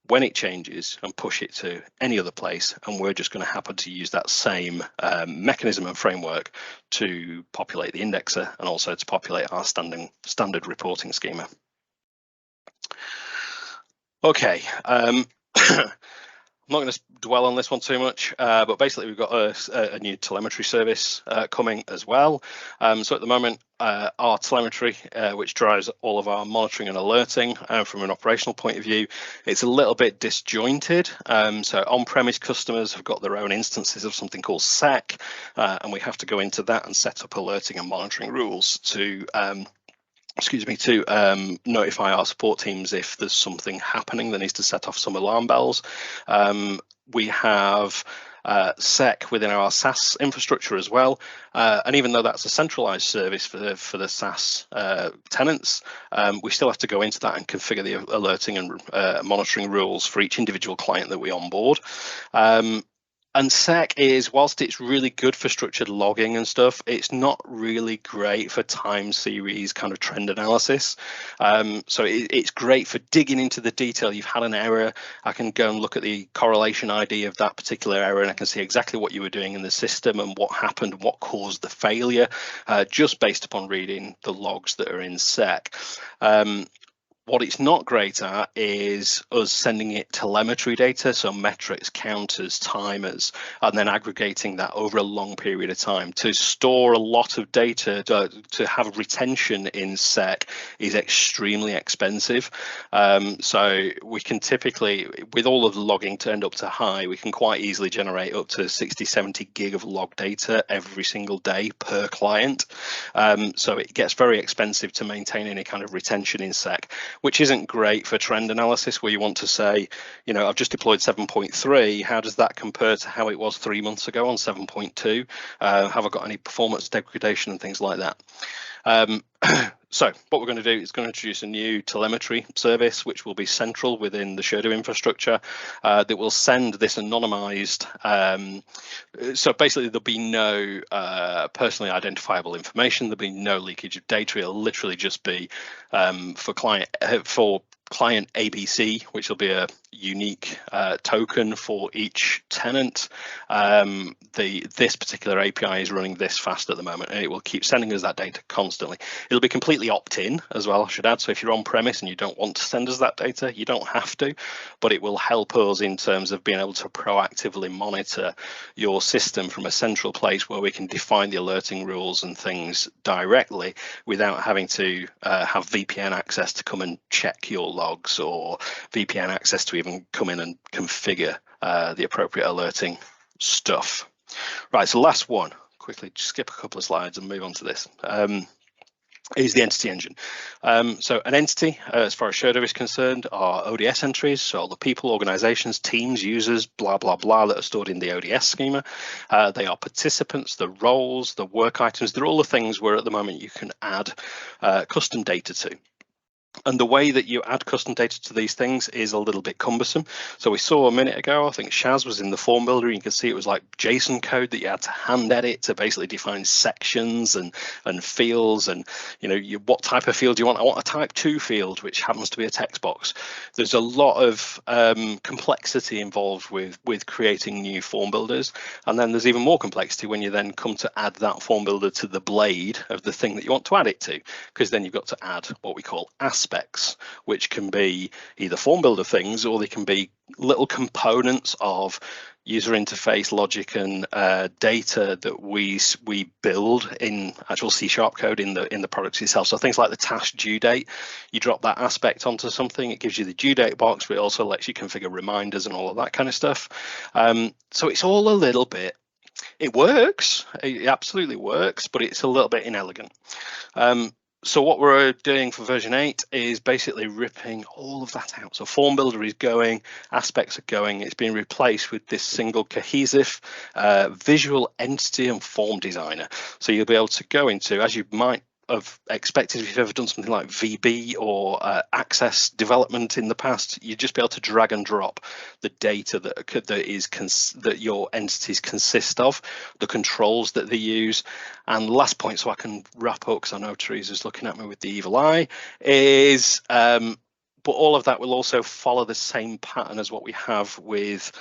[SPEAKER 5] when it changes and push it to any other place, and we're just going to happen to use that same mechanism and framework to populate the indexer and also to populate our standard reporting schema. Okay, I'm not going to dwell on this one too much, but basically we've got a new telemetry service coming as well. So at the moment, our telemetry, which drives all of our monitoring and alerting from an operational point of view, it's a little bit disjointed. So on-premise customers have got their own instances of something called SEC, and we have to go into that and set up alerting and monitoring rules to notify our support teams if there's something happening that needs to set off some alarm bells. We have SEC within our SaaS infrastructure as well, and even though that's a centralized service for the SaaS tenants, we still have to go into that and configure the alerting and monitoring rules for each individual client that we onboard. And SEC is, whilst it's really good for structured logging and stuff, it's not really great for time series kind of trend analysis. So it's great for digging into the detail. You've had an error, I can go and look at the correlation ID of that particular error, and I can see exactly what you were doing in the system and what happened, what caused the failure, just based upon reading the logs that are in SEC. What it's not great at is us sending it telemetry data, so metrics, counters, timers, and then aggregating that over a long period of time. To store a lot of data, to have retention in SEC is extremely expensive. So we can typically, with all of the logging turned up to high, we can quite easily generate up to 60, 70 gig of log data every single day per client. So it gets very expensive to maintain any kind of retention in SEC, which isn't great for trend analysis, where you want to say, you know, I've just deployed 7.3. How does that compare to how it was 3 months ago on 7.2? Have I got any performance degradation and things like that? So what we're going to do is going to introduce a new telemetry service, which will be central within the Sherdo infrastructure, that will send this anonymized. So basically, there'll be no personally identifiable information. There'll be no leakage of data. It'll literally just be for client ABC, which will be a unique token for each tenant. This particular API is running this fast at the moment, and it will keep sending us that data constantly. It'll be completely opt-in as well, I should add. So if you're on premise and you don't want to send us that data, you don't have to, but it will help us in terms of being able to proactively monitor your system from a central place where we can define the alerting rules and things directly without having to have VPN access to come and check your logs, or VPN access to even come in and configure the appropriate alerting stuff. Right, so last one, quickly just skip a couple of slides and move on to this. Is the entity engine. So an entity, as far as Sherdo is concerned, are ODS entries, so all the people, organizations, teams, users, blah, blah, blah, that are stored in the ODS schema. They are participants, the roles, the work items. They're all the things where at the moment you can add custom data to. And the way that you add custom data to these things is a little bit cumbersome. So we saw a minute ago, I think Shaz was in the form builder, you can see it was like JSON code that you had to hand edit to basically define sections and fields, and what type of field do you want? I want a type 2 field, which happens to be a text box. There's a lot of complexity involved with creating new form builders, and then there's even more complexity when you then come to add that form builder to the blade of the thing that you want to add it to, because then you've got to add what we call aspects, which can be either form builder things, or they can be little components of user interface logic and data that we build in actual C# code in the products itself. So things like the task due date, you drop that aspect onto something, it gives you the due date box, but it also lets you configure reminders and all of that kind of stuff. So it's all a little bit, it works, it absolutely works, but it's a little bit inelegant. So what we're doing for version 8 is basically ripping all of that out. So form builder is going, aspects are going, it's being replaced with this single cohesive visual entity and form designer. So you'll be able to go into, as you might have expected if you've ever done something like VB or access development in the past, you'd just be able to drag and drop the data that your entities consist of, the controls that they use. And last point, so I can wrap up because I know Teresa's looking at me with the evil eye, is but all of that will also follow the same pattern as what we have with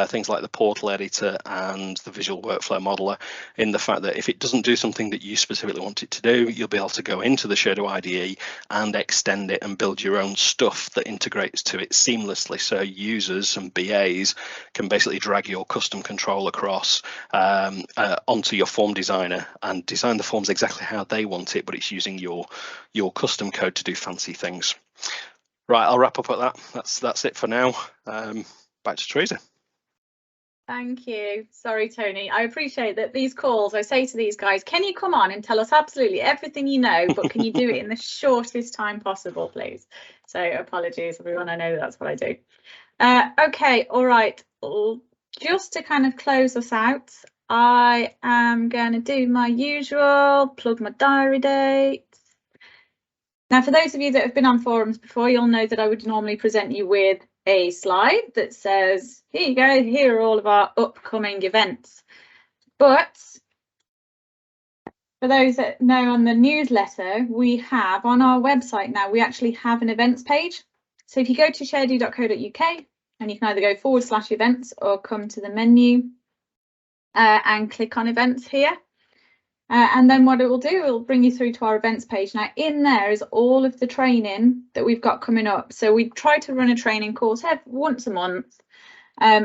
[SPEAKER 5] things like the portal editor and the visual workflow modeler, in the fact that if it doesn't do something that you specifically want it to do, you'll be able to go into the Sherdo IDE and extend it and build your own stuff that integrates to it seamlessly. So users and BAs can basically drag your custom control across onto your form designer and design the forms exactly how they want it, but it's using your custom code to do fancy things. Right, I'll wrap up at that. That's it for now. Back to Teresa.
[SPEAKER 1] Thank you. Sorry, Tony. I appreciate that these calls, I say to these guys, can you come on and tell us absolutely everything you know, but can you do it in the shortest time possible, please? So apologies, everyone. I know that's what I do. Okay, all right. Just to kind of close us out, I am going to do my usual, plug my diary date. Now, for those of you that have been on forums before, you'll know that I would normally present you with a slide that says, here you go, here are all of our upcoming events. But for those that know on the newsletter, we have on our website now, we actually have an events page. So if you go to sherdo.co.uk, and you can either go /events or come to the menu and click on events here. And then what it will do, it will bring you through to our events page. Now in there is all of the training that we've got coming up. So we try to run a training course once a month.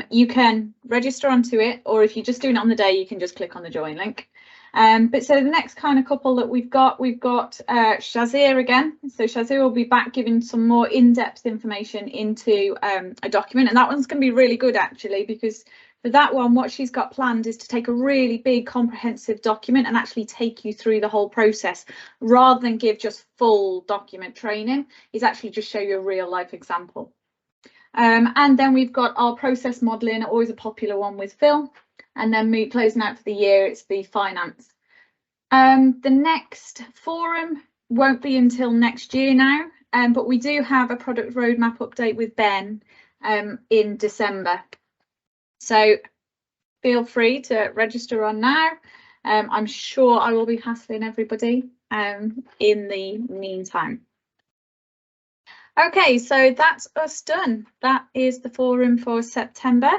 [SPEAKER 1] You can register onto it, or if you're just doing it on the day, you can just click on the join link. But so the next kind of couple that we've got Shazir again. So Shazir will be back giving some more in-depth information into a document, and that one's going to be really good actually, because for that one, what she's got planned is to take a really big comprehensive document and actually take you through the whole process, rather than give just full document training. Is actually just show you a real life example. And then we've got our process modelling, always a popular one with Phil. And then closing out for the year, it's the finance. The next forum won't be until next year now, but we do have a product roadmap update with Ben in December. So feel free to register on now. I'm sure I will be hassling everybody in the meantime. Okay, so that's us done. That is the forum for September.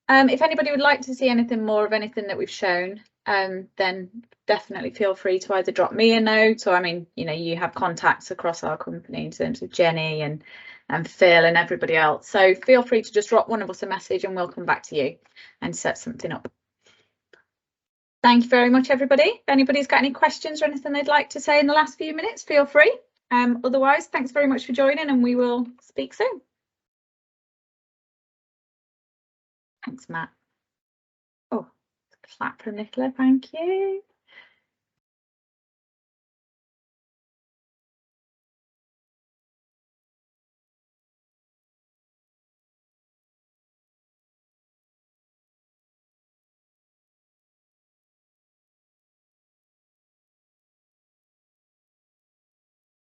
[SPEAKER 1] If anybody would like to see anything more of anything that we've shown, then definitely feel free to either drop me a note, or I mean, you know, you have contacts across our company in terms of Jenny and Phil and everybody else. So feel free to just drop one of us a message and we'll come back to you and set something up. Thank you very much, everybody. If anybody's got any questions or anything they'd like to say in the last few minutes, feel free. Otherwise, thanks very much for joining and we will speak soon. Thanks, Matt. Oh, clap from Nicola, thank you.